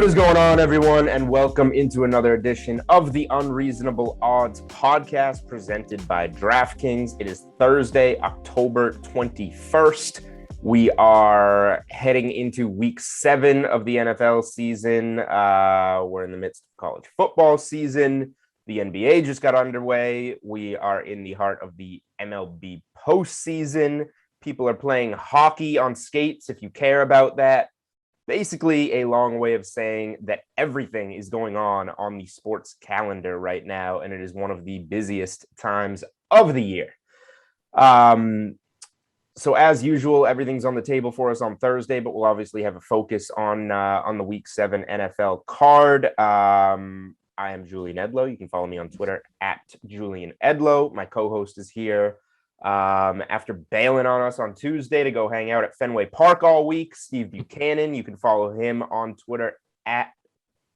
What is going on, everyone, and welcome into another edition of the Unreasonable Odds podcast presented by DraftKings. It is Thursday, October 21st. We are heading into week 7 of the NFL season. We're in the midst of college football season. The NBA just got underway. We are in the heart of the MLB postseason. People are playing hockey on skates, if you care about that. Basically, a long way of saying that everything is going on the sports calendar right now, and it is one of the busiest times of the year. So as usual, everything's on the table for us on Thursday, but we'll obviously have a focus on the Week 7 NFL card. I am Julian Edlow. You can follow me on Twitter at Julian Edlow. My co-host is here. After bailing on us on Tuesday to go hang out at Fenway Park all week, Steve Buchanan. You can follow him on Twitter at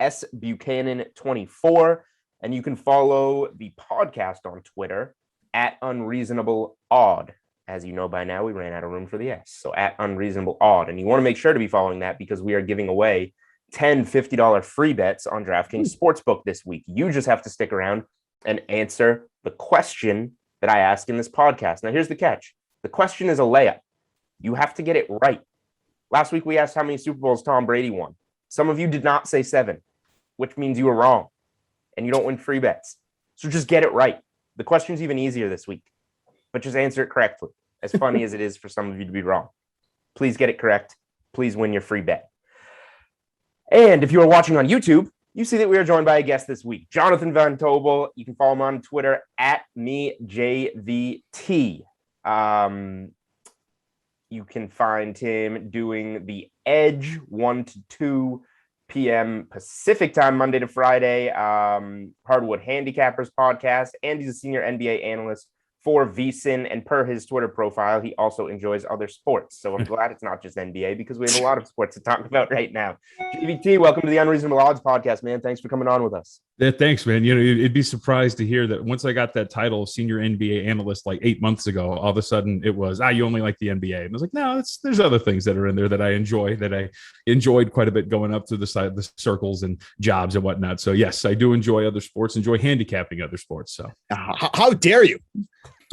sbuchanan24, and you can follow the podcast on Twitter at Unreasonable Odd. As you know by now, we ran out of room for the S, so at Unreasonable Odd, and you want to make sure to be following that because we are giving away 10 $50 free bets on DraftKings Sportsbook this week. You just have to stick around and answer the question that I ask in this podcast. Now, here's the catch. The question is a layup. You have to get it right. Last week, we asked how many Super Bowls Tom Brady won. Some of you did not say 7, which means you were wrong, and you don't win free bets. So just get it right. The question's even easier this week, but just answer it correctly. As funny as it is for some of you to be wrong. Please get it correct. Please win your free bet. And if you are watching on YouTube, you see that we are joined by a guest this week, Jonathan Van Tobel. You can follow him on Twitter at MeJVT. You can find him doing The Edge 1 to 2 p.m. Pacific time, Monday to Friday, Hardwood Handicappers podcast, and he's a senior NBA analyst for VSiN, and per his Twitter profile, he also enjoys other sports. So I'm glad it's not just NBA because we have a lot of sports to talk about right now. JVT, welcome to the Unreasonable Odds podcast, man. Thanks for coming on with us. Yeah, thanks, man. You know, you'd be surprised to hear that once I got that title of senior NBA analyst like 8 months ago, all of a sudden it was, you only like the NBA. And I was like, no, there's other things that are in there that I enjoy, that I enjoyed quite a bit going up to the side, the circles and jobs and whatnot. So yes, I do enjoy other sports, enjoy handicapping other sports. So how dare you?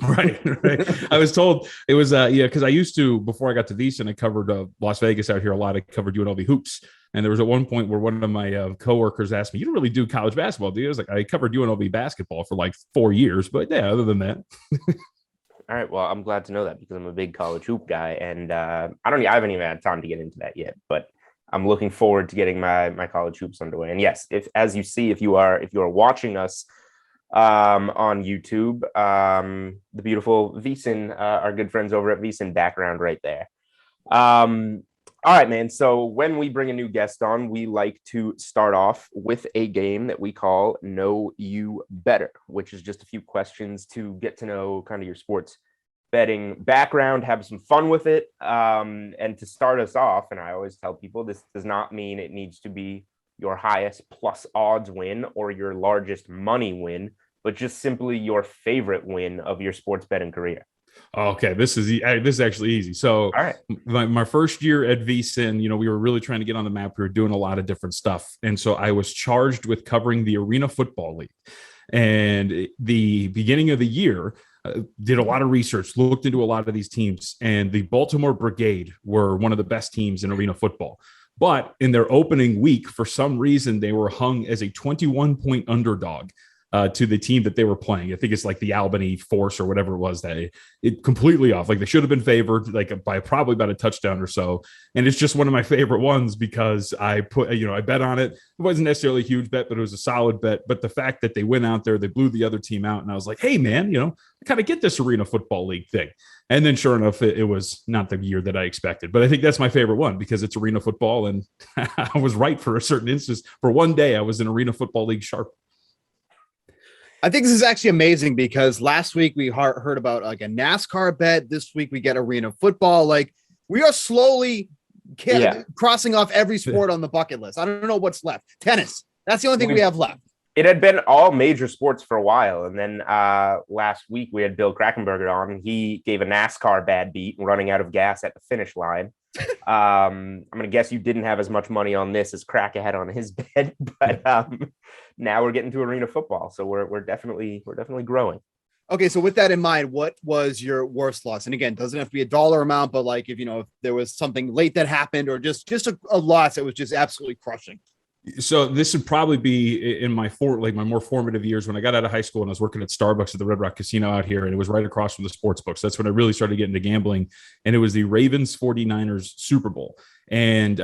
Right. I was told it was, because I used to, before I got to VSiN, I covered Las Vegas out here a lot. I covered UNLV hoops. And there was at one point where one of my coworkers asked me, "You don't really do college basketball, do you?" I was like, "I covered UNLV basketball for like 4 years, but yeah, other than that." All right. Well, I'm glad to know that because I'm a big college hoop guy, and I haven't even had time to get into that yet, but I'm looking forward to getting my college hoops underway. And yes, if you are watching us on YouTube, the beautiful VSiN, our good friends over at VSiN background right there. All right, man. So when we bring a new guest on, we like to start off with a game that we call Know You Better, which is just a few questions to get to know kind of your sports betting background, have some fun with it. And to start us off, and I always tell people, this does not mean it needs to be your highest plus odds win or your largest money win, but just simply your favorite win of your sports betting career. Okay, this is actually easy. So all right. My first year at VSiN, we were really trying to get on the map. We were doing a lot of different stuff. And so I was charged with covering the Arena Football League. And the beginning of the year, did a lot of research, looked into a lot of these teams. And the Baltimore Brigade were one of the best teams in arena football. But in their opening week, for some reason, they were hung as a 21-point underdog to the team that they were playing. I think it's like the Albany Force or whatever it was, that it completely off. Like they should have been favored like by probably about a touchdown or so. And it's just one of my favorite ones because I bet on it. It wasn't necessarily a huge bet, but it was a solid bet. But the fact that they went out there, they blew the other team out. And I was like, hey man, I kind of get this Arena Football League thing. And then sure enough, it was not the year that I expected. But I think that's my favorite one because it's arena football. And I was right for a certain instance. For one day, I was in Arena Football League sharp. I think this is actually amazing because last week we heard about like a NASCAR bet. This week we get arena football. Like we are slowly crossing off every sport on the bucket list. I don't know what's left. Tennis. That's the only thing we have left. It had been all major sports for a while. And then last week we had Bill Krackenberger on. He gave a NASCAR bad beat running out of gas at the finish line. I'm gonna guess you didn't have as much money on this as Crackhead on his bet, but now we're getting to arena football, so we're definitely growing. Okay, so with that in mind, what was your worst loss? And again, doesn't have to be a dollar amount, but like if there was something late that happened, or just a loss that was just absolutely crushing. So this would probably be in my more formative years when I got out of high school and I was working at Starbucks at the Red Rock Casino out here, and it was right across from the sports book. So that's when I really started getting into gambling, and it was the Ravens 49ers Super Bowl. And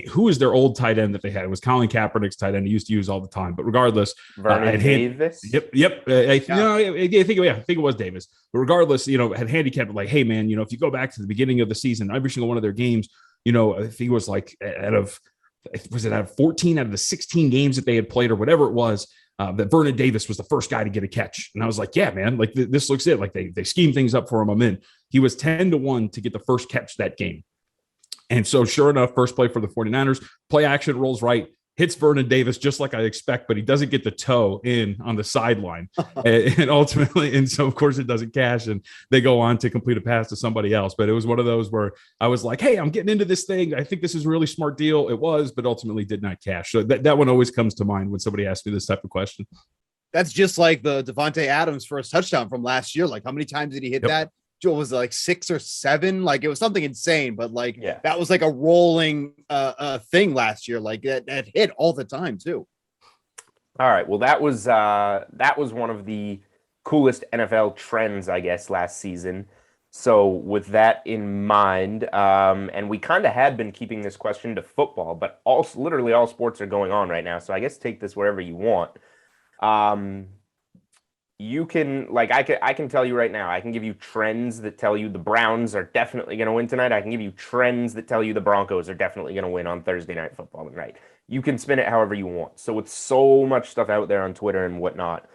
who was their old tight end that they had? It was Colin Kaepernick's tight end he used to use all the time. But regardless, Vernon Davis. Yep. I think it was Davis. But regardless, had handicapped like, hey man, if you go back to the beginning of the season, every single one of their games, I think it was like out of 14 out of the 16 games that they had played or whatever it was, that Vernon Davis was the first guy to get a catch. And I was like, yeah, man, like this looks it. Like they scheme things up for him. I'm in. He was 10-1 to get the first catch that game. And so sure enough, first play for the 49ers, play action rolls right, hits Vernon Davis just like I expect, but he doesn't get the toe in on the sideline. and ultimately, and so of course it doesn't cash, and they go on to complete a pass to somebody else. But it was one of those where I was like, hey, I'm getting into this thing. I think this is a really smart deal. It was, but ultimately did not cash. So that one always comes to mind when somebody asks me this type of question. That's just like the Devontae Adams first touchdown from last year. Like how many times did he hit that? Joel, was it like 6 or 7? Like it was something insane, but that was like a rolling thing last year. Like that hit all the time too. All right. Well, that was one of the coolest NFL trends, I guess, last season. So with that in mind, and we kind of had been keeping this question to football, but literally all sports are going on right now. So I guess take this wherever you want. You can I can tell you right now, I can give you trends that tell you the Browns are definitely going to win tonight. I can give you trends that tell you the Broncos are definitely going to win on Thursday Night Football tonight. You can spin it however you want. So with so much stuff out there on Twitter and whatnot,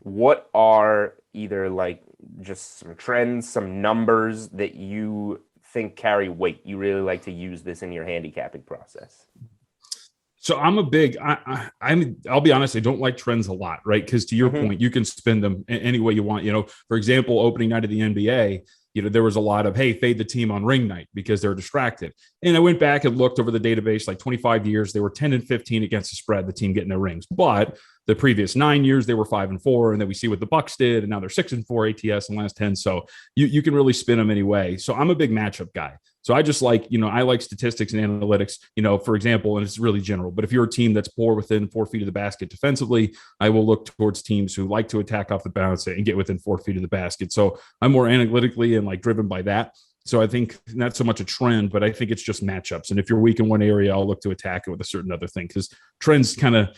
what are either just some trends, some numbers that you think carry weight? You really like to use this in your handicapping process? So I'm a big, I'll be honest, I don't like trends a lot, right? Because to your point, you can spin them any way you want. For example, opening night of the NBA, there was a lot of, hey, fade the team on ring night because they're distracted. And I went back and looked over the database, like 25 years, they were 10-15 against the spread, the team getting their rings. But the previous 9 years, they were 5-4. And then we see what the Bucks did. And now they're 6-4 ATS in the last 10. So you can really spin them any way. So I'm a big matchup guy. So I just like, I like statistics and analytics, for example, and it's really general. But if you're a team that's poor within 4 feet of the basket defensively, I will look towards teams who like to attack off the bounce and get within 4 feet of the basket. So I'm more analytically and driven by that. So I think not so much a trend, but I think it's just matchups. And if you're weak in one area, I'll look to attack it with a certain other thing, because trends kind of,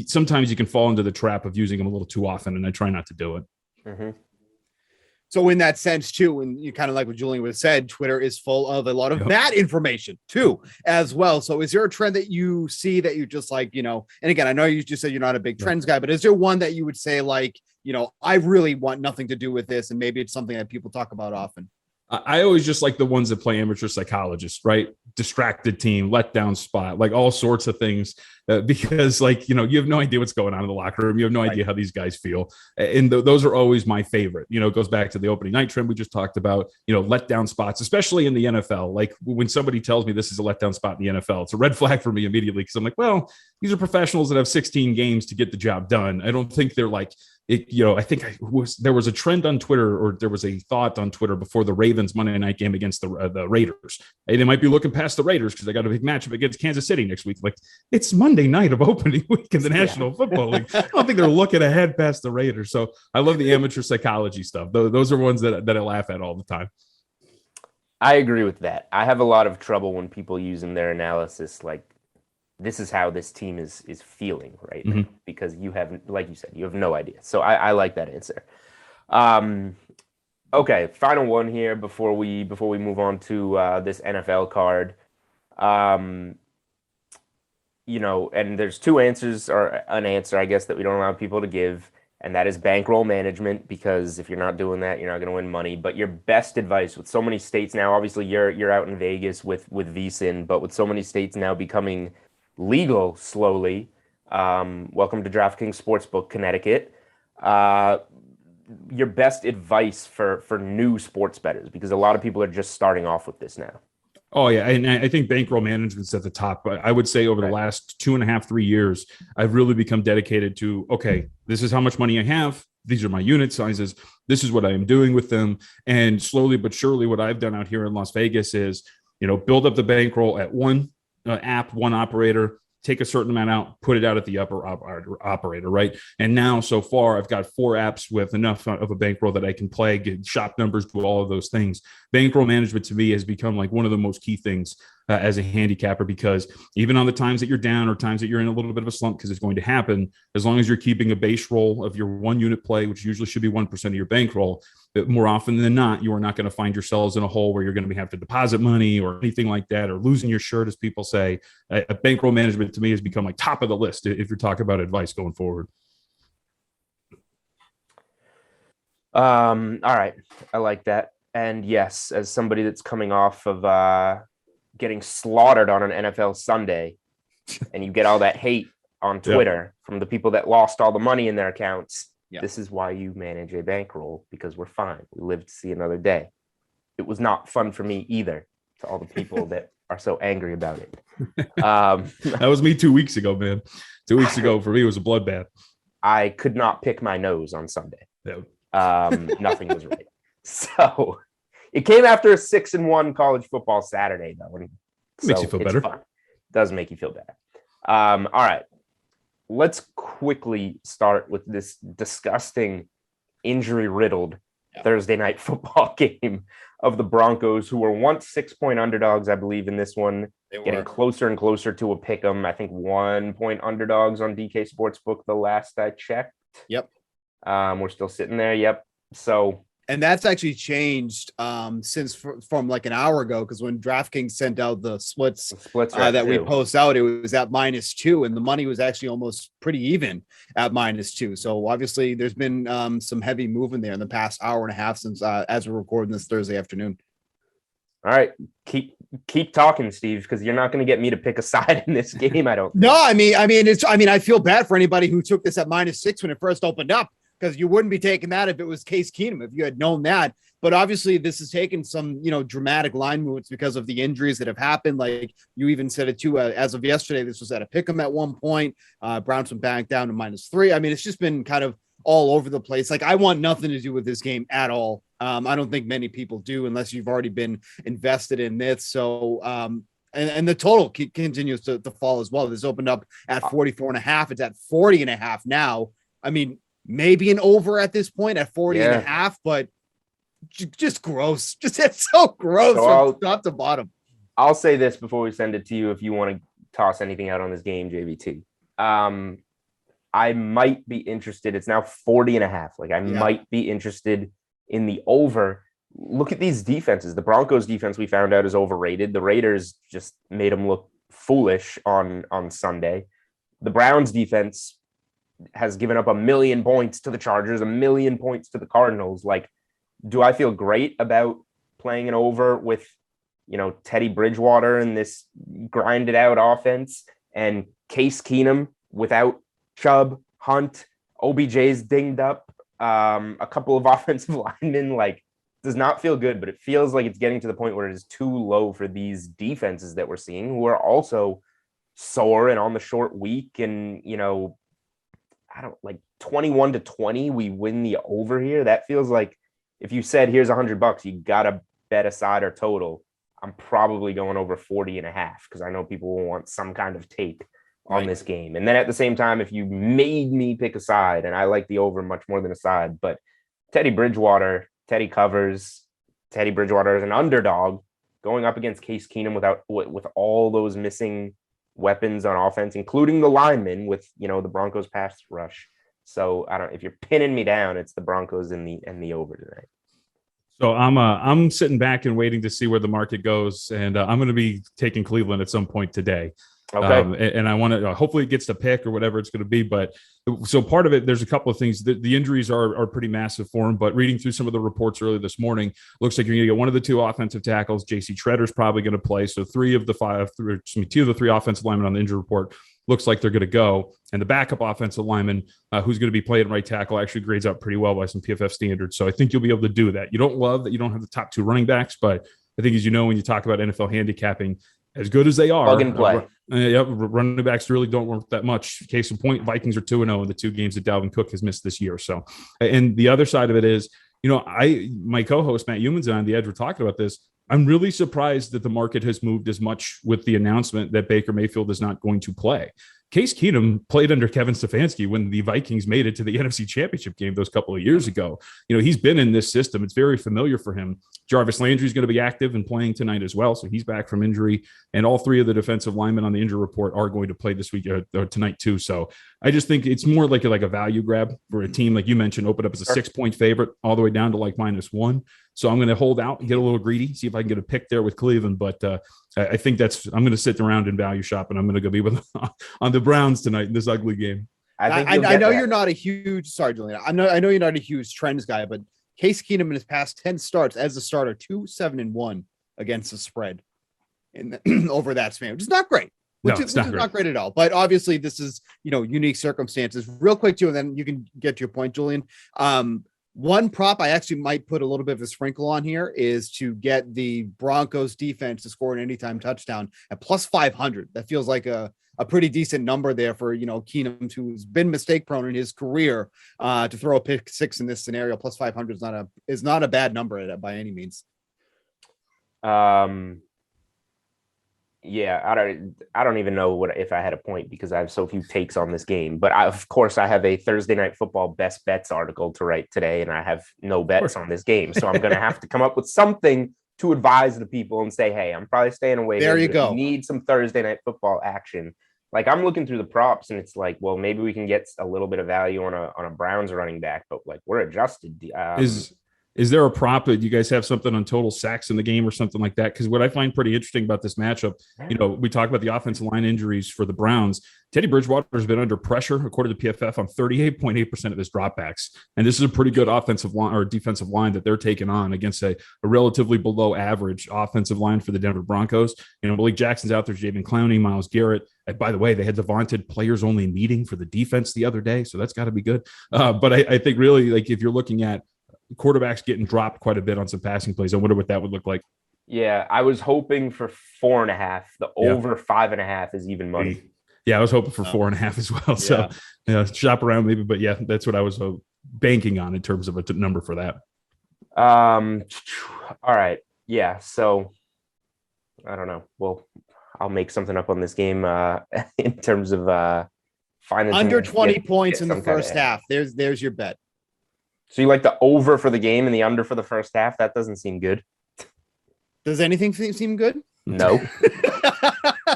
sometimes you can fall into the trap of using them a little too often, and I try not to do it. Mm-hmm. So in that sense too, and you kind of like what Julian would have said, Twitter is full of a lot of bad information too, as well. So is there a trend that you see that you just and again, I know you just said you're not a big trends guy, but is there one that you would say I really want nothing to do with this, and maybe it's something that people talk about often? I always just like the ones that play amateur psychologists, right? Distracted team, letdown spot, all sorts of things, because you have no idea what's going on in the locker room. You have no idea how these guys feel. And those are always my favorite. It goes back to the opening night trend we just talked about, letdown spots, especially in the NFL. Like when somebody tells me this is a letdown spot in the NFL, it's a red flag for me immediately, because I'm like, well, these are professionals that have 16 games to get the job done. I don't think they're I think there was a trend on Twitter, or there was a thought on Twitter before the Ravens Monday night game against the Raiders. Hey, they might be looking past the Raiders because they got a big matchup against Kansas City next week. It's Monday night of opening week in the National Football League. I don't think they're looking ahead past the Raiders. So I love the amateur psychology stuff. Those are ones that I laugh at all the time. I agree with that. I have a lot of trouble when people use in their analysis this is how this team is feeling right now, because you have, like you said, you have no idea. So I like that answer. Okay, final one here before we move on to this NFL card. And there's two answers, or an answer, I guess, that we don't allow people to give, and that is bankroll management, because if you're not doing that, you're not going to win money. But your best advice with so many states now, obviously you're out in Vegas with VSiN, but with so many states now becoming legal slowly, welcome to DraftKings Sportsbook, Connecticut. Your best advice for new sports bettors, because a lot of people are just starting off with this now. Oh yeah, and I think bankroll management's at the top. But I would say over the last 2.5, 3 years, I've really become dedicated to, okay, this is how much money I have. These are my unit sizes. This is what I am doing with them. And slowly but surely, what I've done out here in Las Vegas is, build up the bankroll at one app, one operator, take a certain amount out, put it out at the upper operator, right? And now, so far, I've got 4 apps with enough of a bankroll that I can play, get shop numbers, do all of those things. Bankroll management to me has become like one of the most key things as a handicapper, because even on the times that you're down or times that you're in a little bit of a slump, because it's going to happen, as long as you're keeping a base roll of your 1 unit play, which usually should be 1% of your bankroll, but more often than not, you are not going to find yourselves in a hole where you're going to have to deposit money or anything like that, or losing your shirt, as people say. Bankroll management to me has become like top of the list if you're talking about advice going forward. All right. I like that. And yes, as somebody that's coming off of getting slaughtered on an NFL Sunday, and you get all that hate on Twitter from the people that lost all the money in their accounts, this is why you manage a bankroll, because we're fine. We live to see another day. It was not fun for me either, to all the people that are so angry about it. That was me 2 weeks ago, man. 2 weeks ago for me, it was a bloodbath. I could not pick my nose on Sunday. Nothing was right. So it came after a 6-1 college football Saturday, though. And makes you feel better. Fun. It does make you feel bad. All right. Let's quickly start with this disgusting, injury-riddled Thursday night football game of the Broncos, who were once 6-point underdogs, I believe, in this one, getting closer and closer to a pick 'em. I think 1-point underdogs on DK Sportsbook the last I checked. Yep. We're still sitting there. Yep. So. And that's actually changed since from like an hour ago, because when DraftKings sent out the splits that we post out, it was at -2, and the money was actually almost pretty even at -2. So obviously there's been some heavy movement there in the past hour and a half since as we're recording this Thursday afternoon. All right, keep talking, Steve, because you're not going to get me to pick a side in this game. I don't. No, I mean, I feel bad for anybody who took this at -6 when it first opened up, because you wouldn't be taking that if it was Case Keenum, if you had known that. But obviously this has taken some, dramatic line movements because of the injuries that have happened. Like you even said it too, as of yesterday, this was at a pick 'em at one point. Browns went back down to -3. I mean, it's just been kind of all over the place. Like I want nothing to do with this game at all. I don't think many people do, unless you've already been invested in this. So, and the total continues to fall as well. This opened up at 44.5. It's at 40.5 now. I mean, maybe an over at this point at 40.5, but just gross. It's so gross from top to bottom. I'll say this before we send it to you, if you want to toss anything out on this game, JVT. I might be interested. It's now 40.5. Like I might be interested in the over. Look at these defenses. The Broncos defense we found out is overrated. The Raiders just made them look foolish on Sunday. The Browns defense has given up 1 million points to the Chargers, 1 million points to the Cardinals. Like, do I feel great about playing an over with, Teddy Bridgewater and this grinded out offense, and Case Keenum without Chubb, Hunt, OBJ's dinged up, a couple of offensive linemen? Like, does not feel good, but it feels like it's getting to the point where it is too low for these defenses that we're seeing, who are also sore and on the short week. And, 21-20, we win the over here. That feels like if you said, here's $100, you got to bet a side or total. I'm probably going over 40.5, because I know people will want some kind of take on this game. And then at the same time, if you made me pick a side, and I like the over much more than a side, but Teddy Bridgewater, Teddy covers. Teddy Bridgewater is an underdog going up against Case Keenum with all those missing weapons on offense, including the linemen with, the Broncos pass rush. So if you're pinning me down, it's the Broncos and the over tonight. So I'm sitting back and waiting to see where the market goes, and I'm going to be taking Cleveland at some point today. Okay. And I want to hopefully it gets to pick or whatever it's going to be. But so part of it, there's a couple of things. The injuries are pretty massive for him. But reading through some of the reports earlier this morning, looks like you're going to get one of the 2 offensive tackles. J.C. Treader's probably going to play. So 2 of the 3 offensive linemen on the injury report looks like they're going to go. And the backup offensive lineman, who's going to be playing right tackle, actually grades out pretty well by some PFF standards. So I think you'll be able to do that. You don't love that you don't have the top 2 running backs, but I think, as you know, when you talk about NFL handicapping, as good as they are, plug and play. Running backs really don't work that much. Case in point, Vikings are 2-0 in the 2 games that Dalvin Cook has missed this year. So, and the other side of it is, my co-host Matt Humans and I on The Edge were talking about this. I'm really surprised that the market has moved as much with the announcement that Baker Mayfield is not going to play. Case Keenum played under Kevin Stefanski when the Vikings made it to the NFC Championship game those couple of years ago. He's been in this system. It's very familiar for him. Jarvis Landry is going to be active and playing tonight as well, so he's back from injury. And all 3 of the defensive linemen on the injury report are going to play this week or tonight too. So I just think it's more like a value grab for a team, like you mentioned, open up as a 6-point favorite all the way down to like -1. So I'm going to hold out and get a little greedy, see if I can get a pick there with Cleveland. But I think I'm going to sit around and value shop, and I'm going to go be with on the Browns tonight in this ugly game. I know you're not a huge, sorry, Julian. I know you're not a huge trends guy, but Case Keenum in his past 10 starts as a starter, 2-7-1 against the spread over that span, which is not great. Which is not great at all. But obviously, this is unique circumstances. Real quick too, and then you can get to your point, Julian. One prop I actually might put a little bit of a sprinkle on here is to get the Broncos defense to score an anytime touchdown at +500. That feels like a pretty decent number there for Keenum, who's been mistake prone in his career, to throw a pick 6 in this scenario. +500 is not a bad number by any means. Yeah, I don't even know if I had a point because I have so few takes on this game. But of course, I have a Thursday Night Football best bets article to write today, and I have no bets on this game. So I'm going to have to come up with something to advise the people and say, hey, I'm probably staying away. There you go. You need some Thursday Night Football action. Like, I'm looking through the props, and it's like, well, maybe we can get a little bit of value on a Browns running back, but like we're adjusted. Is there a prop that you guys have something on total sacks in the game or something like that? Because what I find pretty interesting about this matchup, we talk about the offensive line injuries for the Browns. Teddy Bridgewater has been under pressure, according to PFF, on 38.8% of his dropbacks. And this is a pretty good offensive line or defensive line that they're taking on against a relatively below average offensive line for the Denver Broncos. Malik Jackson's out there, Javen Clowney, Myles Garrett. And by the way, they had the vaunted players only meeting for the defense the other day. So that's got to be good. But I think really, like, if you're looking at quarterbacks getting dropped quite a bit on some passing plays, I wonder what that would look like. Yeah, I was hoping for 4.5. The over 5.5 is even money. Yeah, I was hoping for 4.5 as well. So shop around maybe, but yeah, that's what I was banking on in terms of a number for that. All right. Yeah. So I don't know. Well, I'll make something up on this game in terms of finding under 20 points in the first half. There's your bet. So you like the over for the game and the under for the first half? That doesn't seem good. Does anything seem good? No.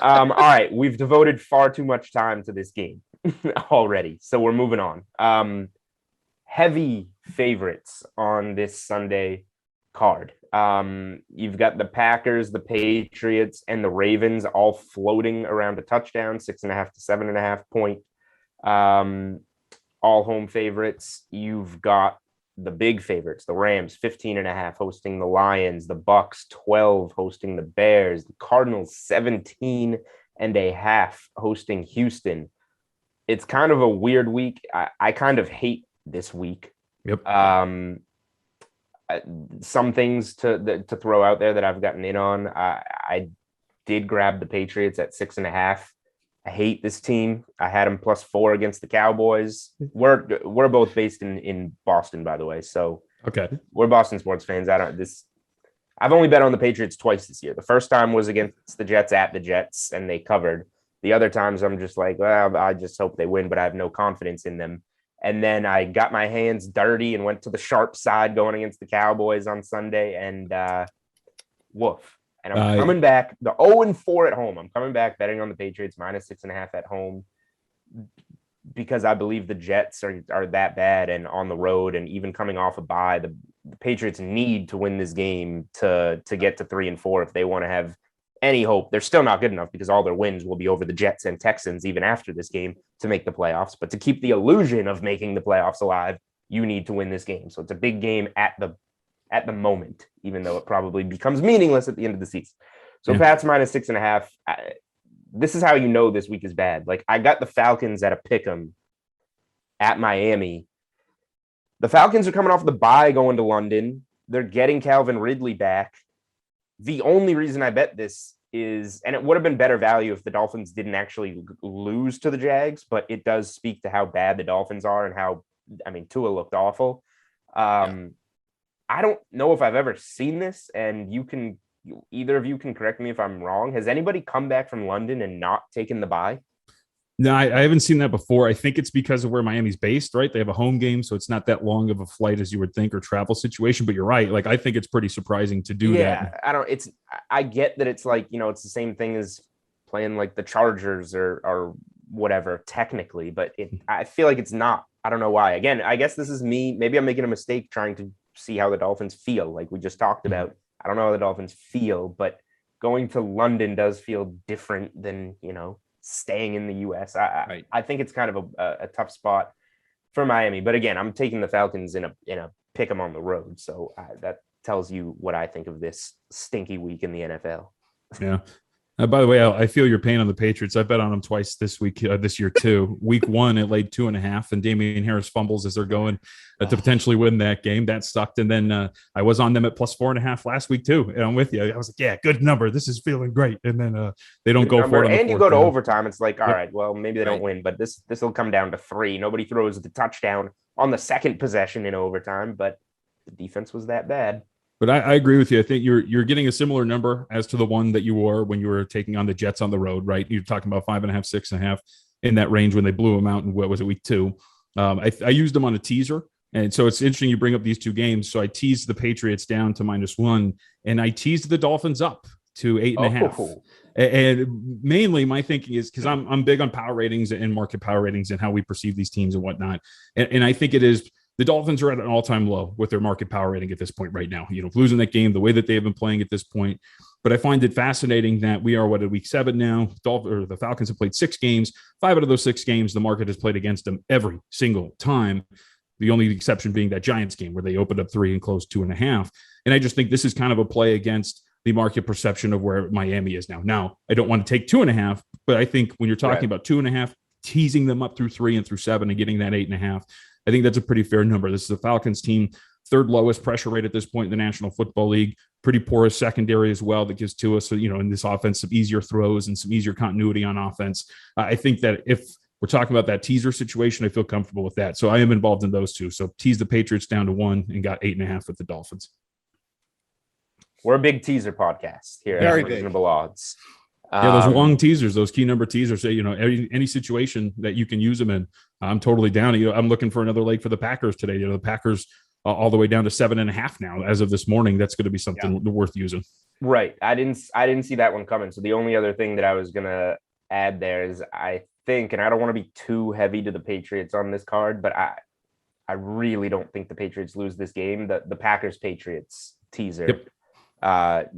All right. We've devoted far too much time to this game already. So we're moving on. Heavy favorites on this Sunday card. You've got the Packers, the Patriots, and the Ravens all floating around a touchdown, 6.5 to 7.5 point. All home favorites. You've got the big favorites, the Rams 15.5 hosting the Lions, the Bucks 12 hosting the Bears, the Cardinals 17.5 hosting Houston. It's kind of a weird week. I kind of hate this week. Yep. Some things to throw out there that I've gotten in on. I did grab the Patriots at 6.5. I hate this team. I had them +4 against the Cowboys. We're both based in Boston, by the way. So okay, we're Boston sports fans. I've only bet on the Patriots twice this year. The first time was against the Jets at the Jets, and they covered. The other times I'm just like, well, I just hope they win, but I have no confidence in them. And then I got my hands dirty and went to the sharp side going against the Cowboys on Sunday, and woof. And I'm coming back, the 0-4 at home. I'm coming back betting on the Patriots -6.5 at home because I believe the Jets are that bad and on the road, and even coming off a bye, the Patriots need to win this game to get to 3-4 if they want to have any hope. They're still not good enough because all their wins will be over the Jets and Texans even after this game to make the playoffs. But to keep the illusion of making the playoffs alive, you need to win this game. So it's a big game at the moment, even though it probably becomes meaningless at the end of the season. So Pats -6.5. This is how you know this week is bad. Like, I got the Falcons at a pick'em at Miami. The Falcons are coming off the bye going to London. They're getting Calvin Ridley back. the only reason I bet this is, and it would have been better value if the Dolphins didn't actually lose to the Jags, but it does speak to how bad the Dolphins are and how, I mean, Tua looked awful. I don't know if I've ever seen this, and either of you can correct me if I'm wrong. Has anybody come back from London and not taken the bye? No, I haven't seen that before. I think it's because of where Miami's based, right? They have a home game, so it's not that long of a flight as you would think, or travel situation. But you're right. Like, I think it's pretty surprising to do that. I get that it's like, it's the same thing as playing like the Chargers or whatever technically, but I feel like it's not. I don't know why. Again, I guess this is me. Maybe I'm making a mistake trying to see how the Dolphins feel, like we just talked about. I don't know how the Dolphins feel, but going to London does feel different than, staying in the US. I think it's kind of a tough spot for Miami, but again, I'm taking the Falcons in a pick 'em on the road. So that tells you what I think of this stinky week in the NFL. Yeah. By the way, I feel your pain on the Patriots. I bet on them twice this week, this year too. Week 1, it laid 2.5, and Damian Harris fumbles as they're going to potentially win that game. That sucked. And then I was on them at plus 4.5 last week too. And I'm with you. I was like, yeah, good number. This is feeling great. And then they don't go for it. And you go to overtime. It's like, all right, well, maybe they don't win, but this will come down to 3. Nobody throws the touchdown on the second possession in overtime, but the defense was that bad. But I agree with you. I think you're getting a similar number as to the one that you were when you were taking on the Jets on the road, right? You're talking about 5.5, 6.5 in that range when they blew them out in, what was it, week 2? I used them on a teaser. And so it's interesting you bring up these 2 games. So I teased the Patriots down to -1, and I teased the Dolphins up to 8.5. Oh. And mainly my thinking is because I'm big on power ratings and market power ratings and how we perceive these teams and whatnot. And I think it is, the Dolphins are at an all-time low with their market power rating at this point right now, losing that game the way that they have been playing at this point. But I find it fascinating that we are at week 7 now. The Falcons have played 6 games. 5 out of those 6 games, the market has played against them every single time. The only exception being that Giants game where they opened up 3 and closed 2.5. And I just think this is kind of a play against the market perception of where Miami is now. Now, I don't want to take 2.5, but I think when you're talking about 2.5, teasing them up through 3 and through 7 and getting that 8.5, I think that's a pretty fair number. This is the Falcons team, 3rd lowest pressure rate at this point in the National Football League, pretty porous secondary as well that gives to us, in this offense, some easier throws and some easier continuity on offense. I think that if we're talking about that teaser situation, I feel comfortable with that. So I am involved in those 2. So tease the Patriots down to 1 and got 8.5 with the Dolphins. We're a big teaser podcast here at Unreasonable Odds. Yeah, those long teasers, those key number teasers, any situation that you can use them in, I'm totally down. I'm looking for another leg for the Packers today. The Packers all the way down to 7.5 now as of this morning. That's going to be something worth using. Right. I didn't see that one coming. So the only other thing that I was going to add there is I think, and I don't want to be too heavy to the Patriots on this card, but I really don't think the Patriots lose this game. The Packers-Patriots teaser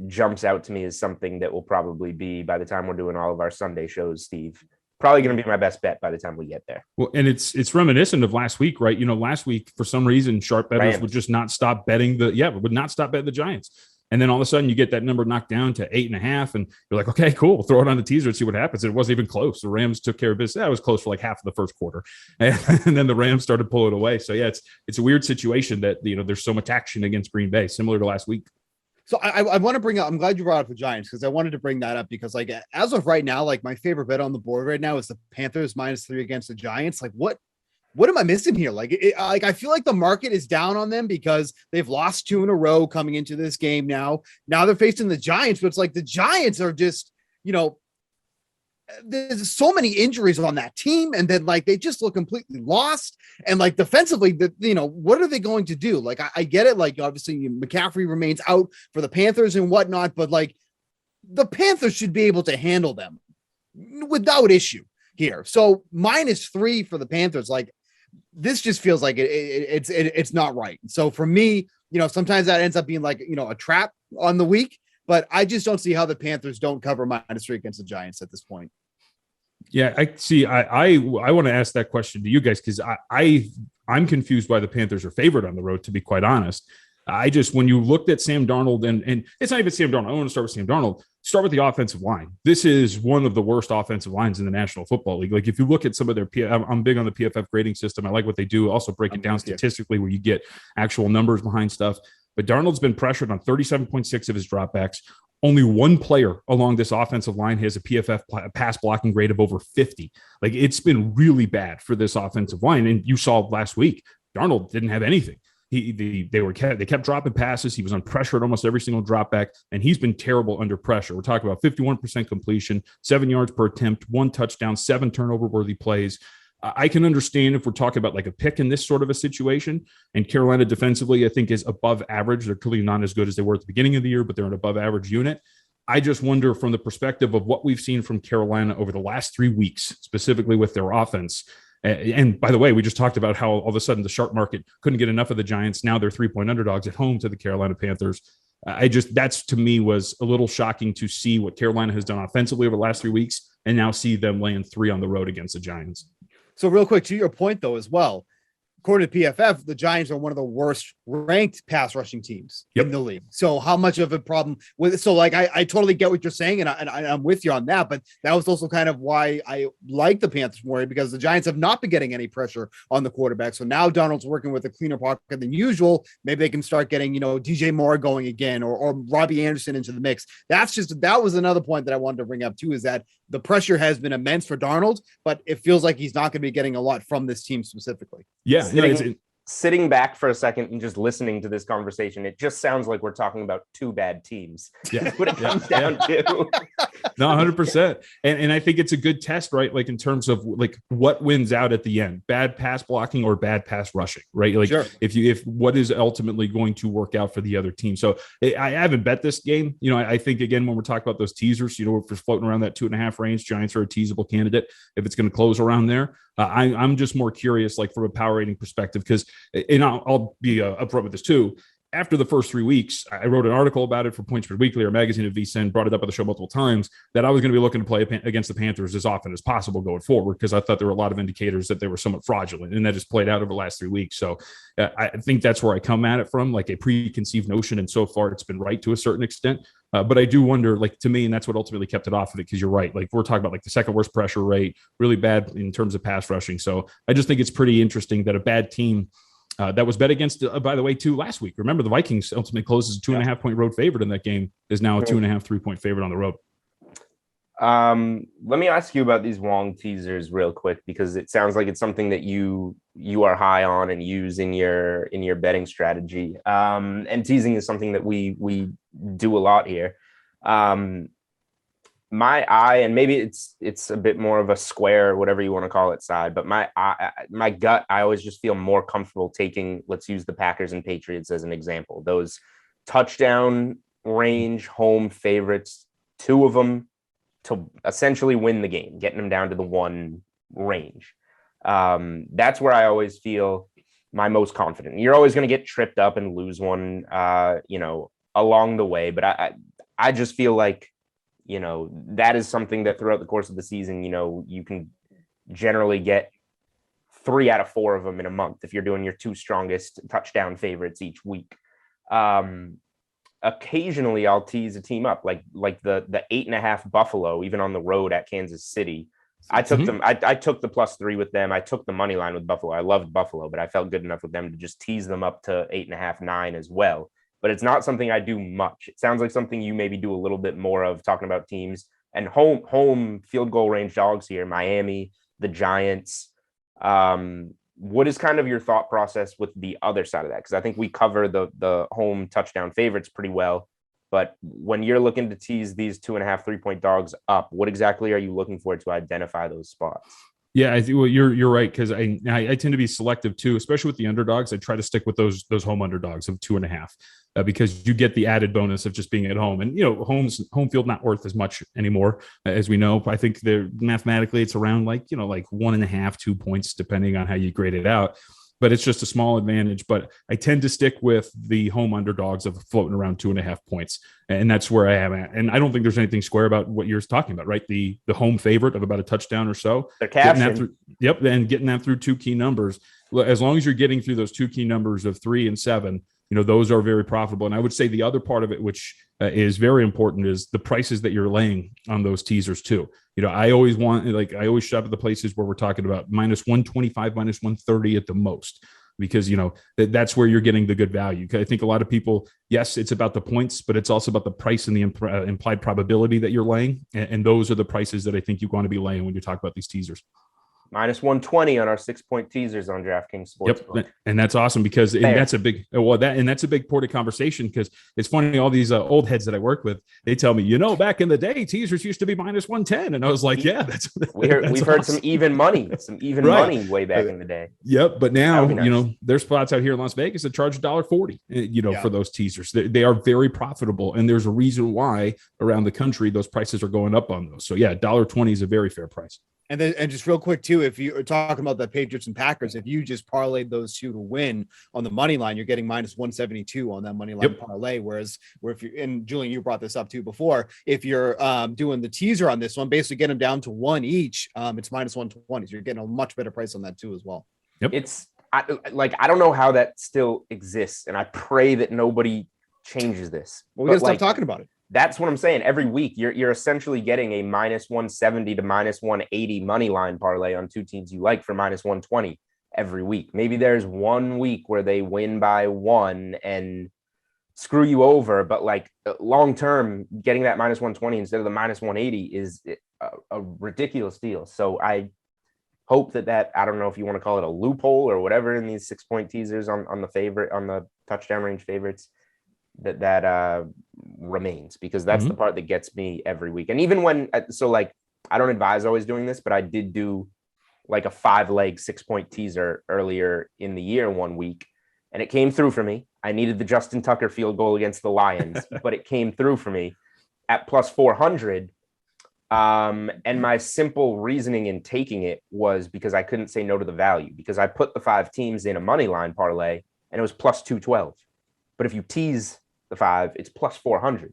jumps out to me as something that will probably be, by the time we're doing all of our Sunday shows, Steve, probably going to be my best bet by the time we get there. Well, and it's reminiscent of last week, right? Last week, for some reason, sharp bettors would just not stop betting would not stop betting the Giants. And then all of a sudden you get that number knocked down to 8.5 and you're like, okay, cool. Throw it on the teaser and see what happens. It wasn't even close. The Rams took care of business. That was close for like half of the first quarter. And then the Rams started pulling away. So yeah, it's a weird situation that, there's so much action against Green Bay, similar to last week. So I want to bring up, I'm glad you brought up the Giants because I wanted to bring that up because as of right now, my favorite bet on the board right now is the Panthers -3 against the Giants. What am I missing here? I feel like the market is down on them because they've lost 2 in a row coming into this game now. Now they're facing the Giants, but it's like the Giants are just, there's so many injuries on that team. And then they just look completely lost. And defensively, what are they going to do? I get it. Obviously McCaffrey remains out for the Panthers and whatnot, but the Panthers should be able to handle them without issue here. So -3 for the Panthers, this just feels like it's not right. So for me, sometimes that ends up being a trap on the week, but I just don't see how the Panthers don't cover -3 against the Giants at this point. Yeah, I see. I want to ask that question to you guys because I'm confused why the Panthers are favored on the road, to be quite honest. When you looked at Sam Darnold, and it's not even Sam Darnold. I want to start with Sam Darnold. Start with the offensive line. This is one of the worst offensive lines in the National Football League. If you look at some of their, I'm big on the PFF grading system. I like what they do. Also break it down statistically where you get actual numbers behind stuff. But Darnold's been pressured on 37.6 of his dropbacks. only one player along this offensive line has a PFF pass blocking grade of over 50. Like, it's been really bad for this offensive line. And you saw last week, Darnold didn't have anything. They kept dropping passes. He was on pressure at almost every single drop back, and he's been terrible under pressure. We're talking about 51% completion, 7 yards per attempt, 1 touchdown, 7 turnover-worthy plays. I can understand if we're talking about like a pick in this sort of a situation. And Carolina defensively, I think, is above average. They're clearly not as good as they were at the beginning of the year, but they're an above average unit. I just wonder, from the perspective of what we've seen from Carolina over the last 3 weeks, specifically with their offense. And by the way, we just talked about how all of a sudden the sharp market couldn't get enough of the Giants. Now they're 3-point underdogs at home to the Carolina Panthers. That's to me was a little shocking to see what Carolina has done offensively over the last 3 weeks, and now see them laying 3 on the road against the Giants. So real quick, to your point, though, as well, according to PFF, the Giants are one of the worst ranked pass rushing teams in the league. So how much of a problem with it? So like, I totally get what you're saying, and I'm with you on that, but that was also kind of why I like the Panthers more, because the Giants have not been getting any pressure on the quarterback. So now Donald's working with a cleaner pocket than usual. Maybe they can start getting, DJ Moore going again, or Robbie Anderson into the mix. That was another point that I wanted to bring up too, is that the pressure has been immense for Darnold, but it feels like he's not going to be getting a lot from this team specifically. Yeah. Sitting back for a second and just listening to this conversation, it just sounds like we're talking about 2 bad teams. Yeah. What it comes down to. No, 100%. And I think it's a good test, right? Like, in terms of like what wins out at the end, bad pass blocking or bad pass rushing, right? Like, sure. if what is ultimately going to work out for the other team. So I haven't bet this game. I think, again, when we're talking about those teasers, if we're floating around that 2.5 range, Giants are a teasable candidate if it's going to close around there. I'm just more curious, like, from a power rating perspective, because, and I'll be upfront with this too. After the first 3 weeks, I wrote an article about it for Point Spread Weekly, our magazine at VSiN, brought it up on the show multiple times, that I was going to be looking to play against the Panthers as often as possible going forward, because I thought there were a lot of indicators that they were somewhat fraudulent, and that just played out over the last 3 weeks. So I think that's where I come at it from, like a preconceived notion, and so far it's been right to a certain extent. But I do wonder, like, to me, and that's what ultimately kept it off of it, because you're right. Like, we're talking about like the second worst pressure rate, really bad in terms of pass rushing. So I just think it's pretty interesting that a bad team that was bet against, by the way, too, last week. Remember, the Vikings ultimately closes a 2.5 point road favorite in that game, is now a 2.5, 3 point favorite on the road. Let me ask you about these Wong teasers real quick, because it sounds like it's something that you are high on and use in your betting strategy. And teasing is something that we do a lot here. My eye, and maybe it's a bit more of a square, whatever you want to call it, side, but my gut, I always just feel more comfortable taking, let's use the Packers and Patriots as an example. Those touchdown range home favorites, 2 of them to essentially win the game, getting them down to the 1 range. That's where I always feel my most confident. You're always going to get tripped up and lose one, along the way. But I just feel like, that is something that throughout the course of the season, you can generally get 3 out of 4 of them in a month if you're doing your 2 strongest touchdown favorites each week. Occasionally I'll tease a team up, like the 8.5 Buffalo, even on the road at Kansas City. I took them. I took the +3 with them. I took the money line with Buffalo. I loved Buffalo, but I felt good enough with them to just tease them up to 8.5, 9 as well. But it's not something I do much. It sounds like something you maybe do a little bit more of, talking about teams and home field goal range dogs here. Miami, the Giants. What is kind of your thought process with the other side of that? Because I think we cover the home touchdown favorites pretty well. But when you're looking to tease these 2.5, 3 point dogs up, what exactly are you looking for to identify those spots? Yeah, I think you're right, because I tend to be selective too, especially with the underdogs. I try to stick with those home underdogs of 2.5 because you get the added bonus of just being at home, and home field not worth as much anymore, as we know. I think they're mathematically it's around like 1.5, 2 points depending on how you grade it out. But it's just a small advantage. But I tend to stick with the home underdogs of floating around 2.5 points. And that's where I am at. And I don't think there's anything square about what you're talking about, right? The home favorite of about a touchdown or so. They're cashing. And getting that through 2 key numbers. As long as you're getting through those 2 key numbers of 3 and 7, those are very profitable. And I would say the other part of it, which is very important, is the prices that you're laying on those teasers too. I always shop at the places where we're talking about -125, -130 at the most. because, that's where you're getting the good value. I think a lot of people, yes, it's about the points, but it's also about the price and the implied probability that you're laying. And those are the prices that I think you want to be laying when you talk about these teasers. Minus 120 on our 6-point teasers on DraftKings Sportsbook. Yep, and that's awesome because that's a big part of conversation, because it's funny, all these old heads that I work with, they tell me, back in the day, teasers used to be minus 110, and I was like, yeah, we've awesome. Heard some even money money way back in the day. Yep, but now nice. There's spots out here in Las Vegas that charge $1.40, for those teasers. They are very profitable, and there's a reason why around the country those prices are going up on those. So yeah, $1.20 is a very fair price. And then, and just real quick too, if you're talking about the Patriots and Packers, if you just parlayed those two to win on the money line, you're getting minus 172 on that money line parlay. Whereas, if you, and Julian, you brought this up too before, if you're doing the teaser on this one, basically get them down to one each, it's minus 120. So you're getting a much better price on that too as well. Yep. I don't know how that still exists, and I pray that nobody changes this. Well, we gotta stop talking about it. That's what I'm saying. Every week, you're essentially getting a minus 170 to minus 180 money line parlay on two teams you like for minus 120 every week. Maybe there's 1 week where they win by 1 and screw you over, but long term, getting that minus 120 instead of the minus 180 is a ridiculous deal. So I hope that I don't know if you want to call it a loophole or whatever in these 6-point teasers on the touchdown range favorites, that remains, because that's the part that gets me every week. And even when, I don't advise always doing this, but I did do a 5-leg 6-point teaser earlier in the year 1 week, and it came through for me. I needed the Justin Tucker field goal against the Lions, but it came through for me at plus 400. And my simple reasoning in taking it was because I couldn't say no to the value, because I put the 5 teams in a money line parlay and it was plus 212. But if you tease the 5, it's plus 400.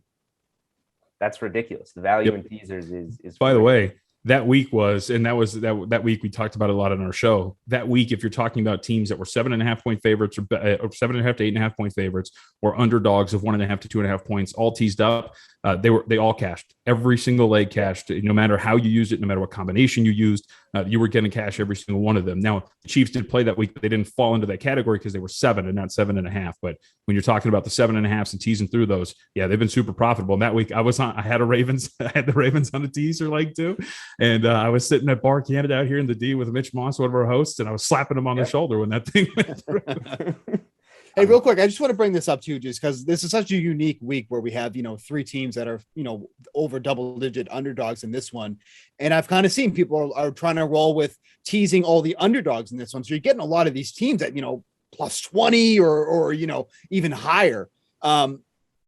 That's ridiculous. The value in teasers is by the way, that week was, and that was that week we talked about a lot on our show. That week, if you're talking about teams that were 7.5 point favorites or 7.5 to 8.5 point favorites, or underdogs of 1.5 to 2.5 points, all teased up, they all cashed. Every single leg cashed. No matter how you used it, no matter what combination you used, you were getting cash every single one of them. Now, the Chiefs did play that week, but they didn't fall into that category because they were 7 and not 7.5. But when you're talking about the 7.5s and teasing through those, yeah, they've been super profitable. And that week, I had the Ravens on a teaser leg too. And I was sitting at Bar Canada out here in the D with Mitch Moss, one of our hosts, and I was slapping him on the shoulder when that thing went through. Hey, real quick, I just want to bring this up too, just because this is such a unique week where we have, 3 teams that are, over double-digit underdogs in this one. And I've kind of seen people are trying to roll with teasing all the underdogs in this one. So you're getting a lot of these teams at, plus 20 or even higher.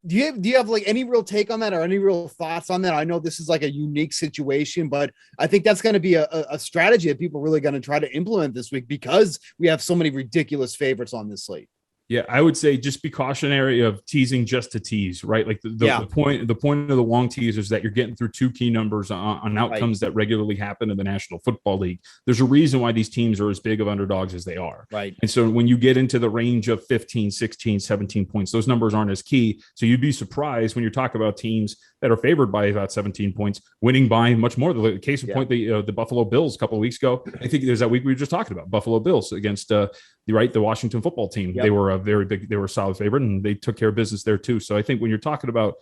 Do you have any real take on that or any real thoughts on that? I know this is a unique situation, but I think that's going to be a strategy that people are really going to try to implement this week because we have so many ridiculous favorites on this slate. Yeah, I would say just be cautionary of teasing just to tease, right? The point of the long tease is that you're getting through 2 key numbers on outcomes that regularly happen in the National Football League. There's a reason why these teams are as big of underdogs as they are. Right. And so when you get into the range of 15, 16, 17 points, those numbers aren't as key. So you'd be surprised when you're talking about teams that are favored by about 17 points, winning by much more. The case in point, the Buffalo Bills a couple of weeks ago, I think there's that week we were just talking about, Buffalo Bills against the Washington football team. Yep. They were a very big, they were a solid favorite, and they took care of business there too. So I think when you're talking about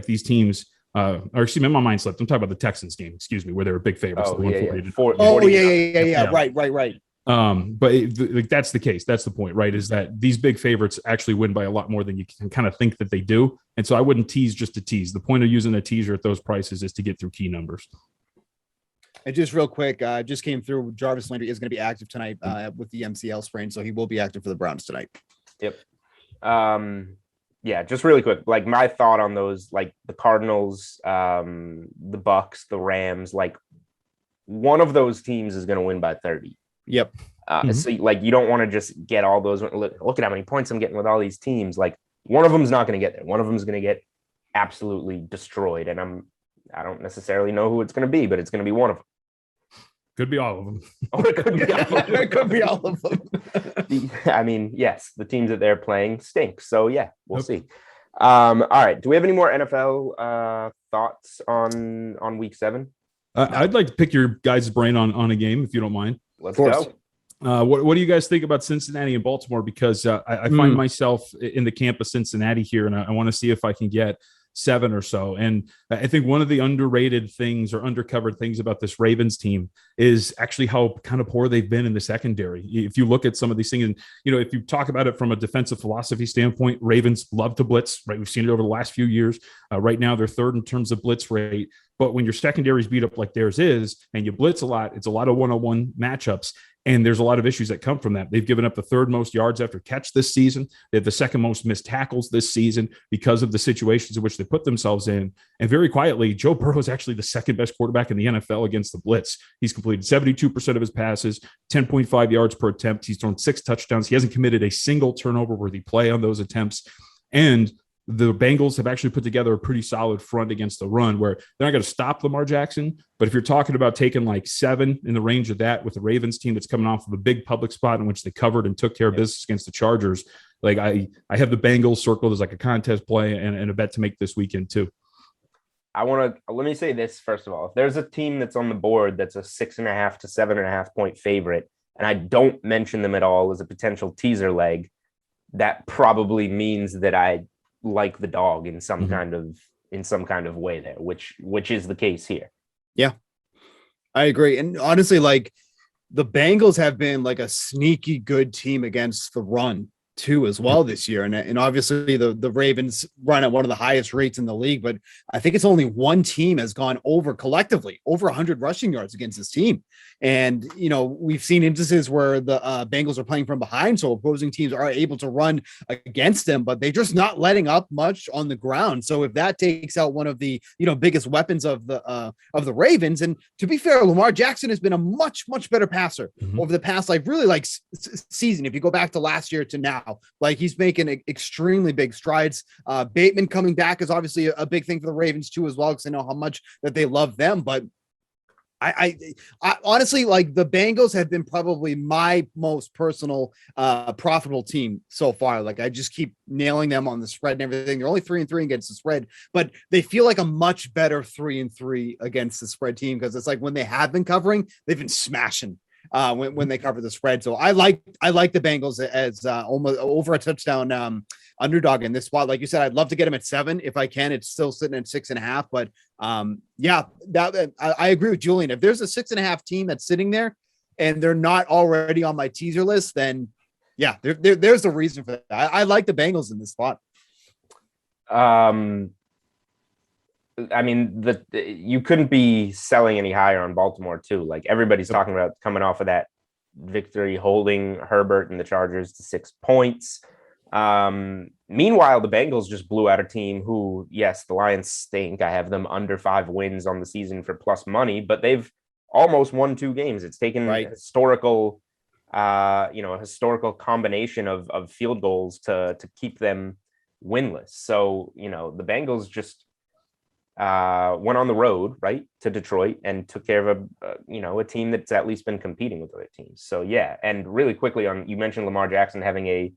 these teams, or excuse me, my mind slipped. I'm talking about the Texans game, where they were big favorites. Right. But that's the case. That's the point, right? Is that these big favorites actually win by a lot more than you can kind of think that they do. And so I wouldn't tease just to tease. The point of using a teaser at those prices is to get through key numbers. And just real quick, just came through. Jarvis Landry is going to be active tonight with the MCL sprain, so he will be active for the Browns tonight. Yep. Yeah, just really quick, my thought on those, the Cardinals, the Bucks, the Rams, one of those teams is going to win by 30. Yep. So you don't want to just get all those. Look at how many points I'm getting with all these teams. One of them is not going to get there. One of them is going to get absolutely destroyed. And I don't necessarily know who it's going to be, but it's going to be one of them. Could be all of them. Or it could be all of them. It could be all of them. I mean, yes, the teams that they're playing stink. So yeah, we'll see. All right. Do we have any more NFL thoughts on week 7? I'd like to pick your guys' brain on a game, if you don't mind. Let's go. What do you guys think about Cincinnati and Baltimore? Because I find myself in the camp of Cincinnati here, and I want to see if I can get 7 or so. And I think one of the underrated things or undercovered things about this Ravens team is actually how kind of poor they've been in the secondary. If you look at some of these things, and if you talk about it from a defensive philosophy standpoint, Ravens love to blitz, right? We've seen it over the last few years. Right now, they're third in terms of blitz rate. But when your secondary is beat up like theirs is, and you blitz a lot, it's a lot of one-on-one matchups. And there's a lot of issues that come from that. They've given up the 3rd most yards after catch this season. They have the 2nd most missed tackles this season because of the situations in which they put themselves in. And very quietly, Joe Burrow is actually the 2nd best quarterback in the NFL against the blitz. He's completed 72% of his passes, 10.5 yards per attempt. He's thrown 6 touchdowns. He hasn't committed a single turnover-worthy play on those attempts. And the Bengals have actually put together a pretty solid front against the run where they're not going to stop Lamar Jackson. But if you're talking about taking like 7 in the range of that with the Ravens team that's coming off of a big public spot in which they covered and took care of business against the Chargers, like I have the Bengals circled as like a contest play and a bet to make this weekend too. Let me say this first of all. If there's a team that's on the board that's a 6.5 to 7.5 point favorite, and I don't mention them at all as a potential teaser leg, that probably means that I like the dog in some kind of way there, which is the case here. Yeah, I agree. And honestly, like the Bengals have been like a sneaky good team against the run too as well this year. And obviously the Ravens run at one of the highest rates in the league, but I think it's only one team has gone collectively over 100 rushing yards against this team. And, we've seen instances where the Bengals are playing from behind, so opposing teams are able to run against them, but they're just not letting up much on the ground. So if that takes out one of the, biggest weapons of the Ravens, and to be fair, Lamar Jackson has been a much, much better passer over the past, season. If you go back to last year to now, like he's making extremely big strides. Bateman coming back is obviously a big thing for the Ravens too, as well, because I know how much that they love them. But I honestly, like the Bengals have been probably my most personal profitable team so far. Like I just keep nailing them on the spread and everything. They're only 3-3 against the spread, but they feel like a much better 3-3 against the spread team, because it's like when they have been covering, they've been smashing when they cover the spread. So I like the Bengals as almost over a touchdown underdog in this spot. Like you said, I'd love to get them at 7 if I can. It's still sitting at 6.5, but I agree with Julian. If there's a 6.5 team that's sitting there and they're not already on my teaser list, then there's a reason for that. I like the Bengals in this spot. I mean, you couldn't be selling any higher on Baltimore too. Like everybody's talking about coming off of that victory, holding Herbert and the Chargers to 6 points. Meanwhile, the Bengals just blew out a team who, yes, the Lions stink. I have them under 5 wins on the season for plus money, but they've almost won 2 games. It's taken a historical combination of field goals to keep them winless. So, the Bengals just went on the road, right, to Detroit and took care of a team that's at least been competing with other teams. So, yeah. And really quickly you mentioned Lamar Jackson having a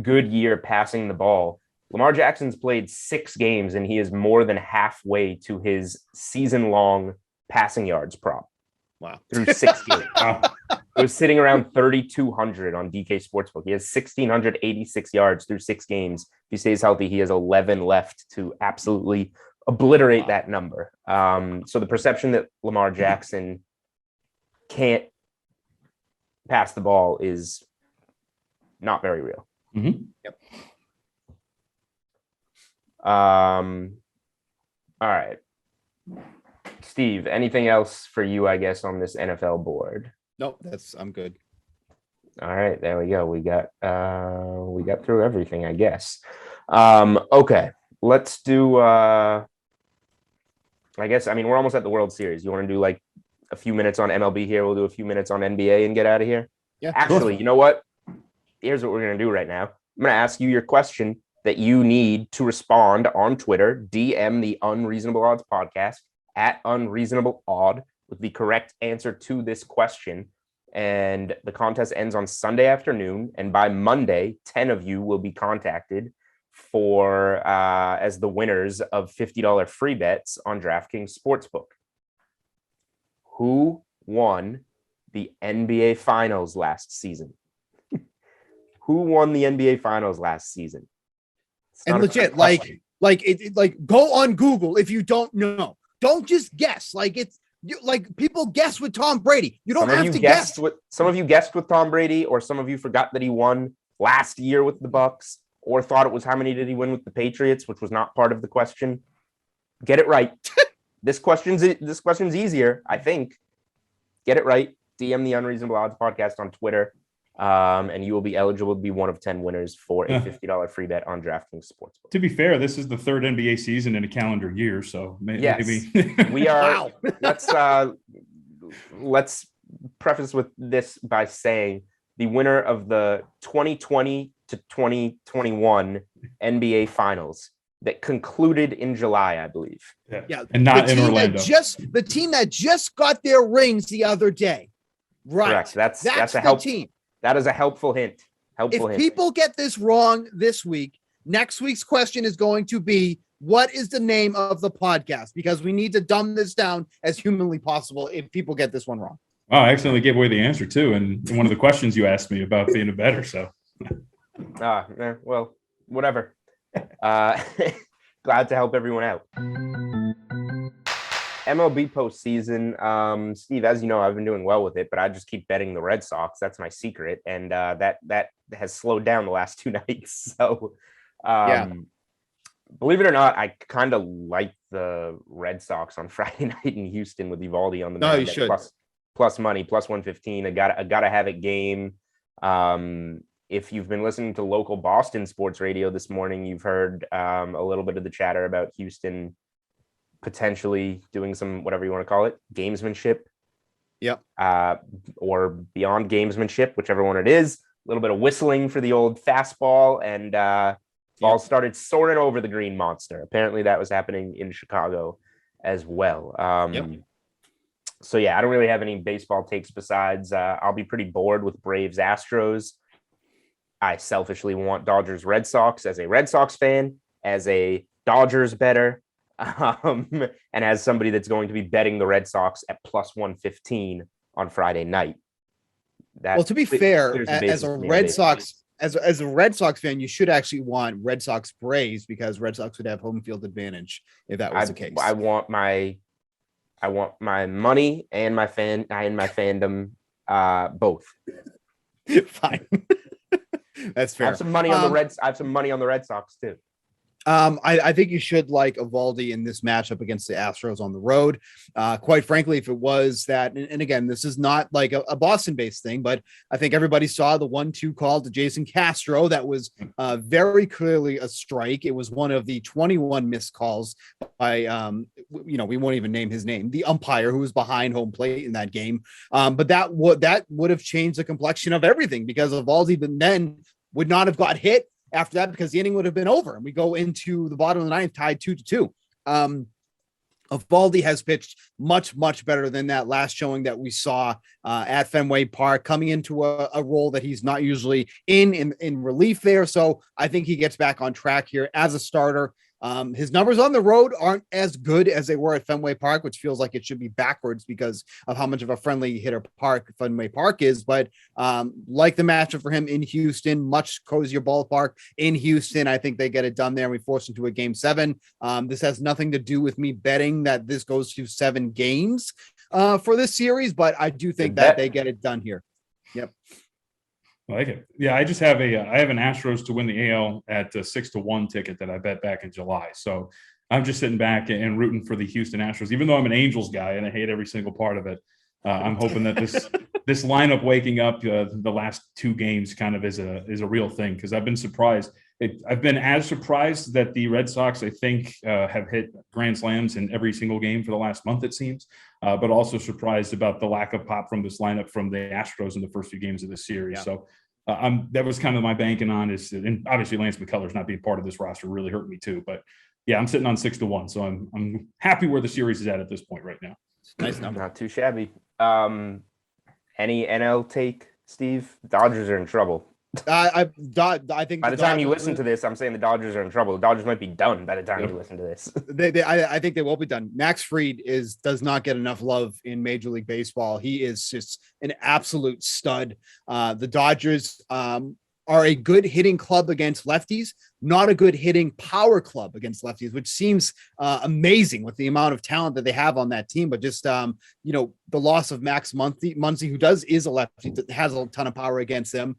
good year passing the ball. Lamar Jackson's played 6 games and he is more than halfway to his season-long passing yards prop. Wow. Through 6 games. It was sitting around 3,200 on DK Sportsbook. He has 1,686 yards through 6 games. If he stays healthy, he has 11 left to absolutely obliterate that number. So the perception that Lamar Jackson can't pass the ball is not very real. Yep. All right. Steve, anything else for you, I guess, on this NFL board? Nope, I'm good. All right, there we go. We got through everything, I guess. Okay, let's do I guess, we're almost at the World Series. You want to do like a few minutes on MLB here? We'll do a few minutes on NBA and get out of here. Yeah. Actually, you know what? Here's what we're going to do right now. I'm going to ask you your question that you need to respond on Twitter. DM the Unreasonable Odds podcast at Unreasonable Odd with the correct answer to this question. And the contest ends on Sunday afternoon. And by Monday, 10 of you will be contacted for as the winners of $50 free bets on DraftKings Sportsbook. Who won the NBA Finals last season? Who won the NBA Finals last season? And legit, go on Google if you don't know. Don't just guess. People guess with Tom Brady. You don't have to guess. Some of you guessed with Tom Brady, or some of you forgot that he won last year with the Bucks, or thought it was how many did he win with the Patriots, which was not part of the question. Get it right. This question's easier, I think. Get it right. DM the Unreasonable Odds podcast on Twitter, and you will be eligible to be one of 10 winners for a $50 free bet on DraftKings Sportsbook. To be fair, this is the third NBA season in a calendar year, so maybe we are. Wow. Let's preface with this by saying the winner of the 2020 to 2021 NBA Finals that concluded in July, I believe. Yeah, and not in Orlando. The team that just got their rings the other day. Right. Correct. That's a help team. That is a helpful hint. If people get this wrong this week, next week's question is going to be, what is the name of the podcast? Because we need to dumb this down as humanly possible if people get this one wrong. Oh, I accidentally gave away the answer too. And one of the questions you asked me about being a bettor. So, well, whatever. Glad to help everyone out. MLB postseason. Steve, as you know, I've been doing well with it, but I just keep betting the Red Sox. That's my secret. And that has slowed down the last 2 nights. So, believe it or not, I kind of like the Red Sox on Friday night in Houston with Eovaldi on the mound. You should. Plus money, plus 115. I gotta have it game. If you've been listening to local Boston sports radio this morning, you've heard a little bit of the chatter about Houston potentially doing some, whatever you want to call it, gamesmanship. Yep. Or beyond gamesmanship, whichever one it is. A little bit of whistling for the old fastball, and ball started soaring over the green monster. Apparently that was happening in Chicago as well. So yeah, I don't really have any baseball takes besides I'll be pretty bored with Braves Astros. I selfishly want Dodgers Red Sox as a Red Sox fan, as a Dodgers bettor, and as somebody that's going to be betting the Red Sox at plus 115 on Friday night. Well, to be fair, as a Red Sox fan, you should actually want Red Sox Braves, because Red Sox would have home field advantage if that was the case. I want my money and my fandom, both. Fine. That's fair. I have some money on the Reds. I have some money on the Red Sox too. I think you should like Eovaldi in this matchup against the Astros on the road. Quite frankly, if it was that, and again, this is not like a Boston-based thing, but I think everybody saw the 1-2 call to Jason Castro. That was very clearly a strike. It was one of the 21 missed calls by, we won't even name his name, the umpire who was behind home plate in that game. But that would have changed the complexion of everything, because Eovaldi then would not have got hit after that, because the inning would have been over and we go into the bottom of the ninth tied 2-2. Eovaldi has pitched much, much better than that last showing that we saw at Fenway Park, coming into a role that he's not usually in relief there. So I think he gets back on track here as a starter. His numbers on the road aren't as good as they were at Fenway Park, which feels like it should be backwards because of how much of a friendly hitter park Fenway Park is. But like the matchup for him in Houston, much cozier ballpark in Houston, I think they get it done there. And we force into a game 7. This has nothing to do with me betting that this goes to 7 games for this series, but I do think that they get it done here. Yep. I like it. Yeah, I just have I have an Astros to win the AL at a 6-1 ticket that I bet back in July. So I'm just sitting back and rooting for the Houston Astros, even though I'm an Angels guy and I hate every single part of it. I'm hoping that this lineup waking up the last 2 games kind of is a real thing, because I've been surprised. I've been as surprised that the Red Sox, I think, have hit grand slams in every single game for the last month, it seems, but also surprised about the lack of pop from this lineup from the Astros in the first few games of this series. Yeah. So that was kind of my banking on and obviously Lance McCullers not being part of this roster really hurt me too. But yeah, I'm sitting on 6-1, so I'm happy where the series is at this point right now. Nice number, not too shabby. Any NL take, Steve? Dodgers are in trouble. I think by the time you listen to this, I'm saying the Dodgers are in trouble. The Dodgers might be done by the time you listen to this. I think they will be done. Max Fried does not get enough love in Major League Baseball. He is just an absolute stud. The Dodgers are a good hitting club against lefties, not a good hitting power club against lefties, which seems amazing with the amount of talent that they have on that team. But just, the loss of Max Muncy, who is a lefty that has a ton of power against them.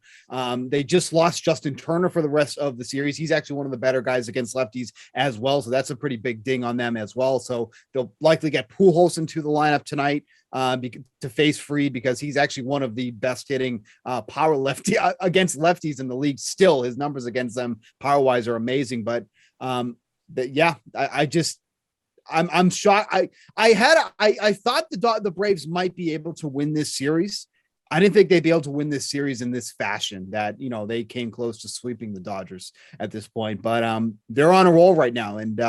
They just lost Justin Turner for the rest of the series. He's actually one of the better guys against lefties as well. So that's a pretty big ding on them as well. So they'll likely get Pujols into the lineup tonight to face Fried, because he's actually one of the best hitting power lefty against lefties in the league. Still, his numbers against them power wise are amazing. But I'm shocked. I thought the Braves might be able to win this series. I didn't think they'd be able to win this series in this fashion, that, they came close to sweeping the Dodgers at this point, but they're on a roll right now. And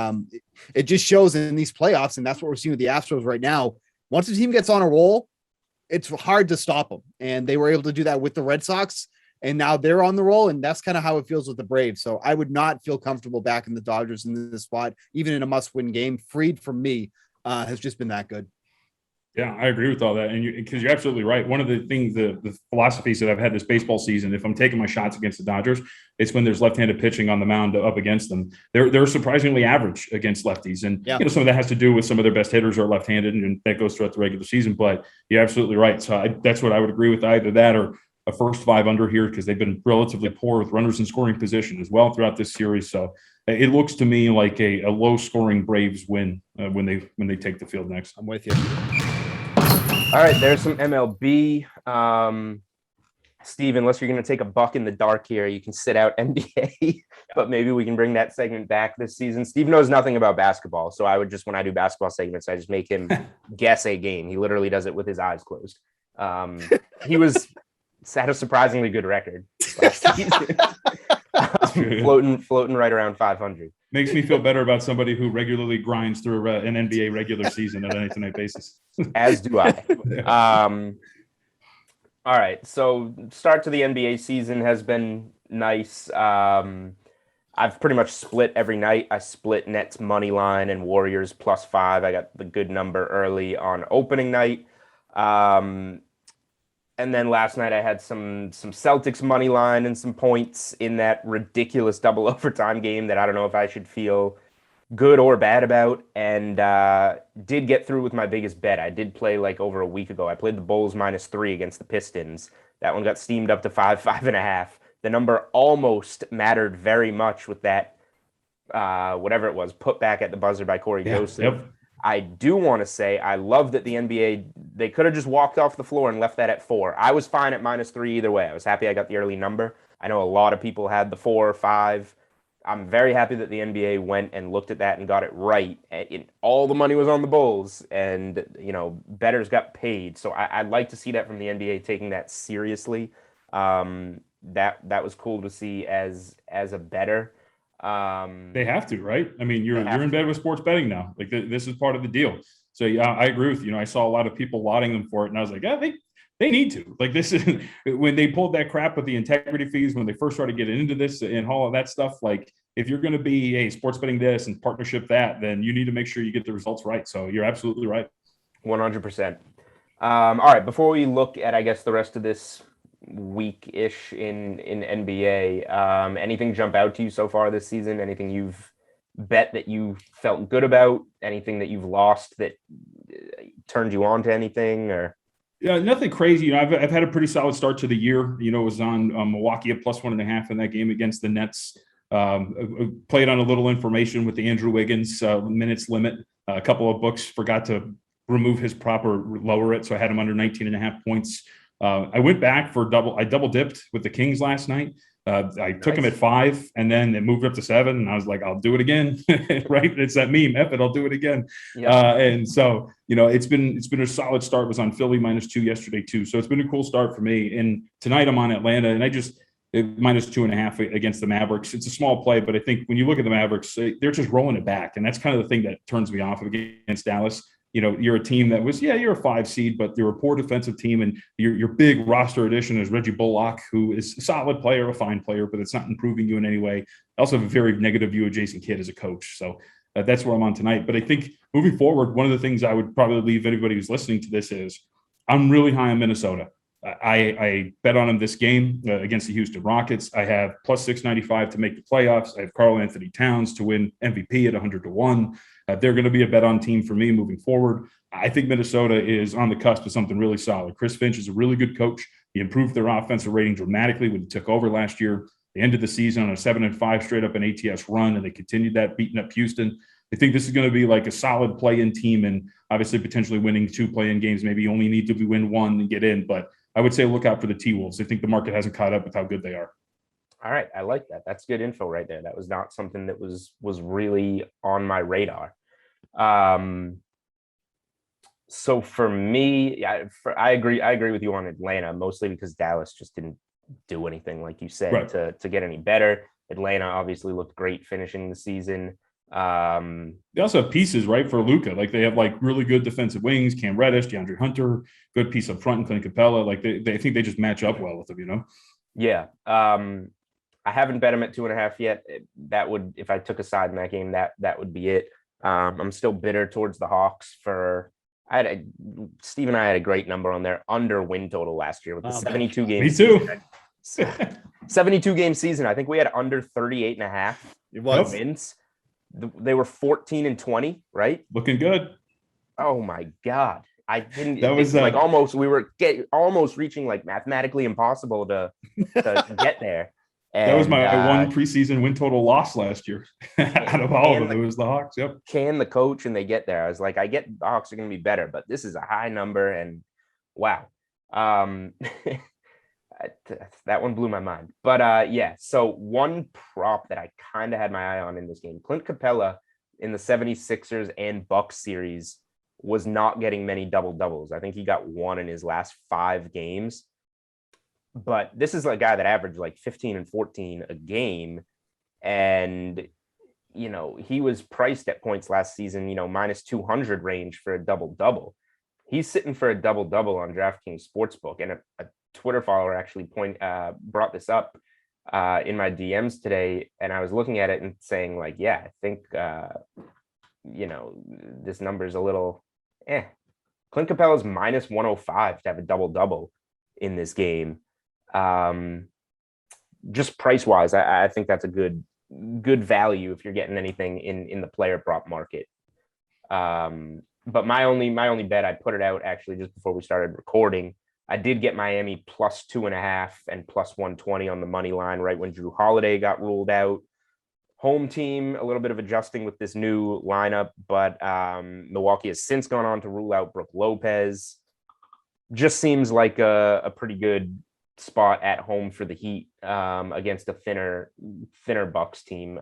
it just shows in these playoffs. And that's what we're seeing with the Astros right now. Once the team gets on a roll, it's hard to stop them. And they were able to do that with the Red Sox. And now they're on the roll. And that's kind of how it feels with the Braves. So I would not feel comfortable backing the Dodgers in this spot, even in a must-win game. Fried, for me, has just been that good. Yeah, I agree with all that. And because you're absolutely right. One of the things, the philosophies that I've had this baseball season, if I'm taking my shots against the Dodgers, it's when there's left-handed pitching on the mound up against them. They're surprisingly average against lefties. And, some of that has to do with some of their best hitters are left-handed, and that goes throughout the regular season. But you're absolutely right. So that's what I would agree with, either that or a first 5 under here, because they've been relatively poor with runners in scoring position as well throughout this series. So it looks to me like a low-scoring Braves win when they take the field next. I'm with you. All right, there's some MLB. Steve, unless you're going to take a buck in the dark here, you can sit out NBA, but maybe we can bring that segment back this season. Steve knows nothing about basketball, so I would just, when I do basketball segments, I just make him guess a game. He literally does it with his eyes closed. He had a surprisingly good record last season. Floating right around 500. Makes me feel better about somebody who regularly grinds through an NBA regular season on a night-to-night basis. As do I. All right, so start to the NBA season has been nice. I've pretty much split every night. I split Nets money line and Warriors +5. I got the good number early on opening night. And then last night I had some Celtics money line and some points in that ridiculous double overtime game that I don't know if I should feel good or bad about, and did get through with my biggest bet. I did play like over a week ago. I played the Bulls -3 against the Pistons. That one got steamed up to 5.5. The number almost mattered very much with that, whatever it was, put back at the buzzer by Corey Joseph. Yep. I do want to say I love that the NBA, they could have just walked off the floor and left that at 4. I was fine at -3 either way. I was happy I got the early number. I know a lot of people had the 4 or 5. I'm very happy that the NBA went and looked at that and got it right. All the money was on the Bulls, and bettors got paid. So I'd like to see that from the NBA, taking that seriously. That was cool to see as a bettor. They have to, right? I mean, you're in bed with sports betting now. Like this is part of the deal. So yeah, I agree with you. I saw a lot of people lauding them for it, and I was like, yeah, they need to. Like, this is when they pulled that crap with the integrity fees when they first started getting into this and all of that stuff. Like, if you're going to be sports betting this and partnership that, then you need to make sure you get the results right. So you're absolutely right. 100%. All right, before we look at, I guess, the rest of this week-ish in NBA, anything jump out to you so far this season? Anything you've bet that you felt good about? Anything that you've lost that turned you on to anything? Or yeah, nothing crazy. I've had a pretty solid start to the year. It was on Milwaukee at +1.5 in that game against the Nets. Played on a little information with the Andrew Wiggins minutes limit. A couple of books forgot to remove his lower it, so I had him under 19.5 points. I went back for I double dipped with the Kings last night. I took him at 5, and then it moved up to 7, and I was like, I'll do it again. Right? It's that meme, F it, I'll do it again. Yeah. And so, it's been a solid start. It was on Philly -2 yesterday too. So it's been a cool start for me. And tonight I'm on Atlanta, and -2.5 against the Mavericks. It's a small play, but I think when you look at the Mavericks, they're just rolling it back. And that's kind of the thing that turns me off against Dallas. you're a team that was, you're a 5 seed, but you're a poor defensive team. And your big roster addition is Reggie Bullock, who is a solid player, a fine player, but it's not improving you in any way. I also have a very negative view of Jason Kidd as a coach. So that's where I'm on tonight. But I think moving forward, one of the things I would probably leave anybody who's listening to this is I'm really high on Minnesota. I bet on them this game against the Houston Rockets. I have plus 695 to make the playoffs. I have Karl Anthony Towns to win MVP at 100-1. They're going to be a bet on team for me moving forward. I think Minnesota is on the cusp of something really solid. Chris Finch is a really good coach. He improved their offensive rating dramatically when he took over last year. They ended the season on a 7-5 straight up an ATS run, and they continued that, beating up Houston. I think this is going to be like a solid play-in team, and obviously potentially winning 2 play-in games. Maybe you only need to win 1 and get in, but I would say look out for the T-Wolves. I think the market hasn't caught up with how good they are. All right. I like that. That's good info right there. That was not something that was really on my radar. So for me, I agree with you on Atlanta, mostly because Dallas just didn't do anything, like you said, right, to get any better. Atlanta obviously looked great finishing the season. They also have pieces, right, for Luka. Like they have like really good defensive wings, Cam Reddish, DeAndre Hunter, good piece up front, and Clint Capella. Like they think they just match up well with them, Yeah. I haven't bet him at 2.5 yet. That would, if I took a side in that game, that would be it. I'm still bitter towards the Hawks Steve and I had a great number on their under win total last year with the 72 games. Me too. 72 game season. I think we had under 38.5 wins. They were 14-20, right? Looking good. Oh my God. I didn't, that was like almost, we were almost reaching like mathematically impossible to get there. And, that was my one preseason win total loss last year. Out of all of them, it was the Hawks. Yep. Can the coach and they get there? I was like, I get the Hawks are going to be better, but this is a high number, and wow. That one blew my mind. But so one prop that I kind of had my eye on in this game, Clint Capella in the 76ers and Bucks series was not getting many double-doubles. I think he got 1 in his last 5 games. But this is a guy that averaged like 15 and 14 a game. And, he was priced at points last season, minus 200 range for a double-double. He's sitting for a double-double on DraftKings Sportsbook. And a Twitter follower actually brought this up in my DMs today. And I was looking at it and saying like, yeah, I think, this number is a little, Clint Capella's minus 105 to have a double-double in this game. Just price wise, I think that's a good value if you're getting anything in the player prop market. But my only bet, I put it out actually just before we started recording. I did get Miami plus 2.5 and plus 120 on the money line right when Drew Holiday got ruled out. Home team, a little bit of adjusting with this new lineup, but Milwaukee has since gone on to rule out Brook Lopez. Just seems like a pretty good spot at home for the Heat against a thinner Bucks team.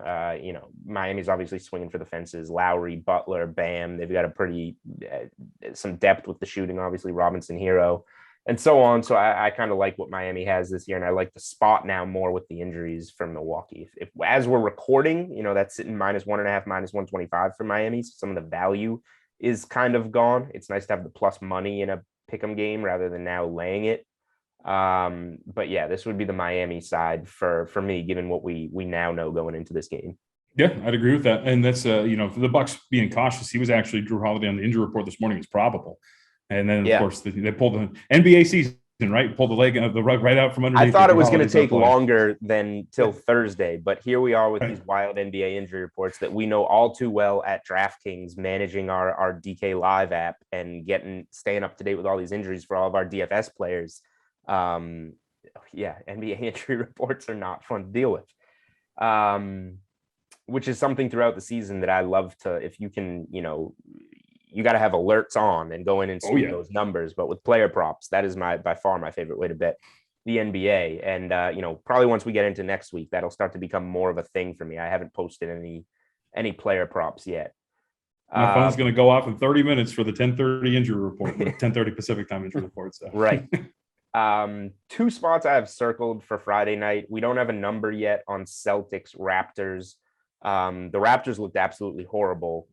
Miami's obviously swinging for the fences. Lowry, Butler, Bam. They've got a pretty some depth with the shooting. Obviously, Robinson, Hero, and so on. So I kind of like what Miami has this year, and I like the spot now more with the injuries from Milwaukee. If as we're recording, that's sitting minus 1.5, minus 125 for Miami. So some of the value is kind of gone. It's nice to have the plus money in a pick'em game rather than now laying it. But yeah, this would be the Miami side for me, given what we now know going into this game. Yeah, I'd agree with that. And that's, for the Bucks being cautious, he was actually Drew Holiday on the injury report this morning is probable. And then, of course, they pulled the NBA season, right? Pulled the leg of the rug right out from underneath. I thought it was going to take longer than till Thursday, but here we are with these wild NBA injury reports that we know all too well at DraftKings, managing our DK Live app and staying up to date with all these injuries for all of our DFS players. NBA injury reports are not fun to deal with, which is something throughout the season that I love to, if you can, you got to have alerts on and go in and see those numbers. But with player props, that is by far my favorite way to bet the NBA. And, probably once we get into next week, that'll start to become more of a thing for me. I haven't posted any player props yet. My phone's going to go off in 30 minutes for the 10:30 injury report, 10:30 Pacific time injury report. So. Right. 2 spots I have circled for Friday night. We don't have a number yet on Celtics Raptors. The Raptors looked absolutely horrible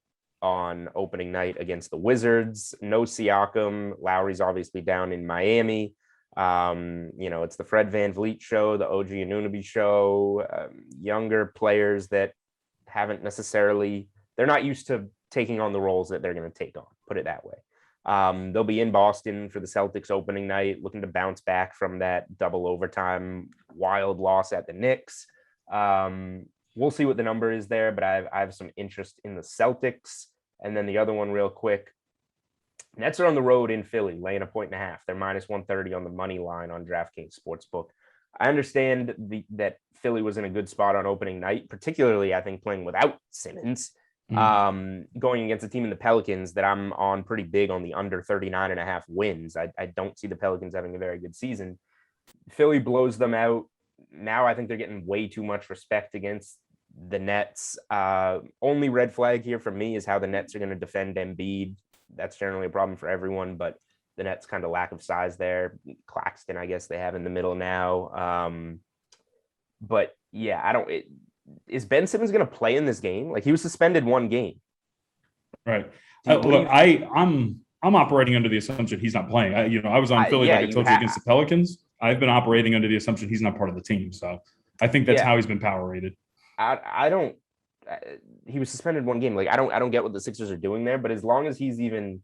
on opening night against the Wizards. No Siakam. Lowry's obviously down in Miami. It's the Fred VanVleet show, the OG Anunoby show, younger players that haven't necessarily, they're not used to taking on the roles that they're going to take on, put it that way. They'll be in Boston for the Celtics opening night, looking to bounce back from that double overtime wild loss at the Knicks. We'll see what the number is there, but I have some interest in the Celtics. And then the other one real quick, Nets are on the road in Philly, laying 1.5. They're minus 130 on the money line on DraftKings Sportsbook. I understand that Philly was in a good spot on opening night, particularly, I think, playing without Simmons, going against a team in the Pelicans that I'm on pretty big on the under 39.5 wins. I don't see the Pelicans having a very good season. Philly blows them out. Now I think they're getting way too much respect against the Nets. Only red flag here for me is how the Nets are going to defend Embiid. That's generally a problem for everyone, but the Nets kind of lack of size there. Claxton, I guess they have in the middle now. But yeah, is Ben Simmons going to play in this game? Like, he was suspended one game. Right. Look, I'm operating under the assumption he's not playing. I was on Philly, like I told you, against the Pelicans. I've been operating under the assumption he's not part of the team. So I think that's how he's been power rated. I don't. He was suspended one game. Like, I don't get what the Sixers are doing there. But as long as he's even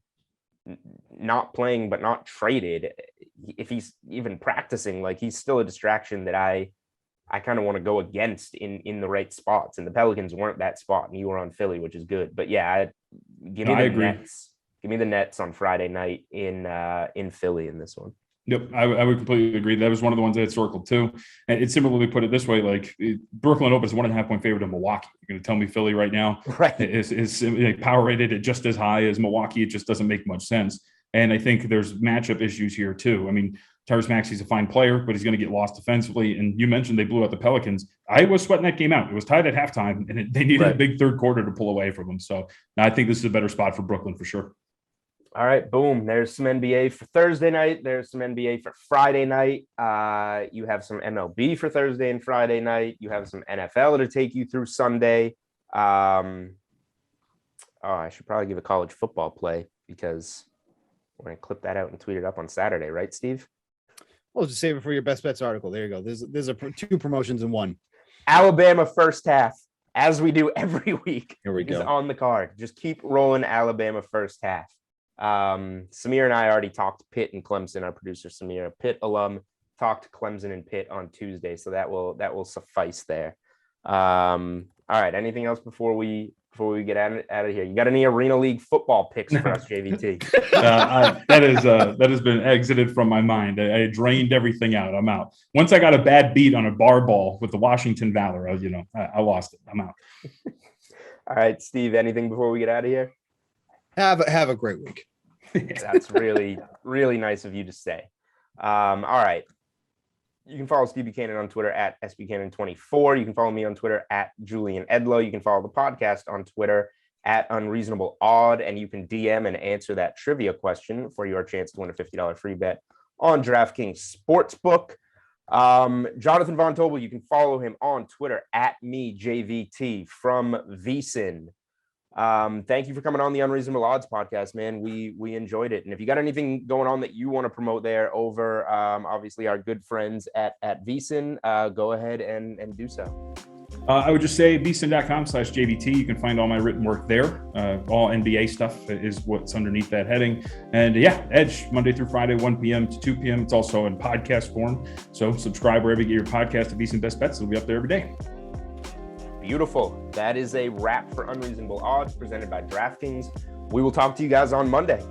not playing but not traded, if he's even practicing, like, he's still a distraction that I kind of want to go against in the right spots. And the Pelicans weren't that spot, and you were on Philly, which is good. But yeah, give me the Nets on Friday night in Philly in this one. Yep, I would completely agree. That was one of the ones I had circled too. And it similarly put it this way: like, Brooklyn opens 1.5 point favorite to Milwaukee. You're going to tell me Philly right now is power rated at just as high as Milwaukee? It just doesn't make much sense. And I think there's matchup issues here too. I mean, Tyrese Maxey's a fine player, but he's going to get lost defensively. And you mentioned they blew out the Pelicans. I was sweating that game out. It was tied at halftime, and they needed a big third quarter to pull away from them. So I think this is a better spot for Brooklyn for sure. All right, boom. There's some NBA for Thursday night. There's some NBA for Friday night. You have some MLB for Thursday and Friday night. You have some NFL to take you through Sunday. I should probably give a college football play because we're going to clip that out and tweet it up on Saturday, right, Steve? Well, just save it for your best bets article. There you go. There's two promotions in one. Alabama first half, as we do every week. Here we go. Is on the card. Just keep rolling Alabama first half. Samir and I already talked Pitt and Clemson. Our producer Samir, Pitt alum, talked Clemson and Pitt on Tuesday, so that will suffice there. All right. Anything else before we get out of here? You got any Arena League football picks for us, JVT? That has been exited from my mind. I drained everything out. I'm out. Once I got a bad beat on a bar ball with the Washington Valor, I lost it. I'm out. All right, Steve. Anything before we get out of here? Have a great week. That's really, really nice of you to say. All right. You can follow Steve Buchanan on Twitter at SBuchanan24. You can follow me on Twitter at Julian Edlow. You can follow the podcast on Twitter at Unreasonable Odd. And you can DM and answer that trivia question for your chance to win a $50 free bet on DraftKings Sportsbook. Jonathan Von Tobel, you can follow him on Twitter at MeJVT from VSiN. Thank you for coming on the Unreasonable Odds podcast, man. We enjoyed it. And if you got anything going on that you want to promote there over, obviously our good friends at VSiN, go ahead and do so. I would just say vsin.com/JVT. You can find all my written work there. All NBA stuff is what's underneath that heading. And Edge, Monday through Friday, 1 p.m. to 2 p.m. It's also in podcast form. So subscribe wherever you get your podcast to VSiN Best Bets. It'll be up there every day. Beautiful. That is a wrap for Unreasonable Odds presented by DraftKings. We will talk to you guys on Monday.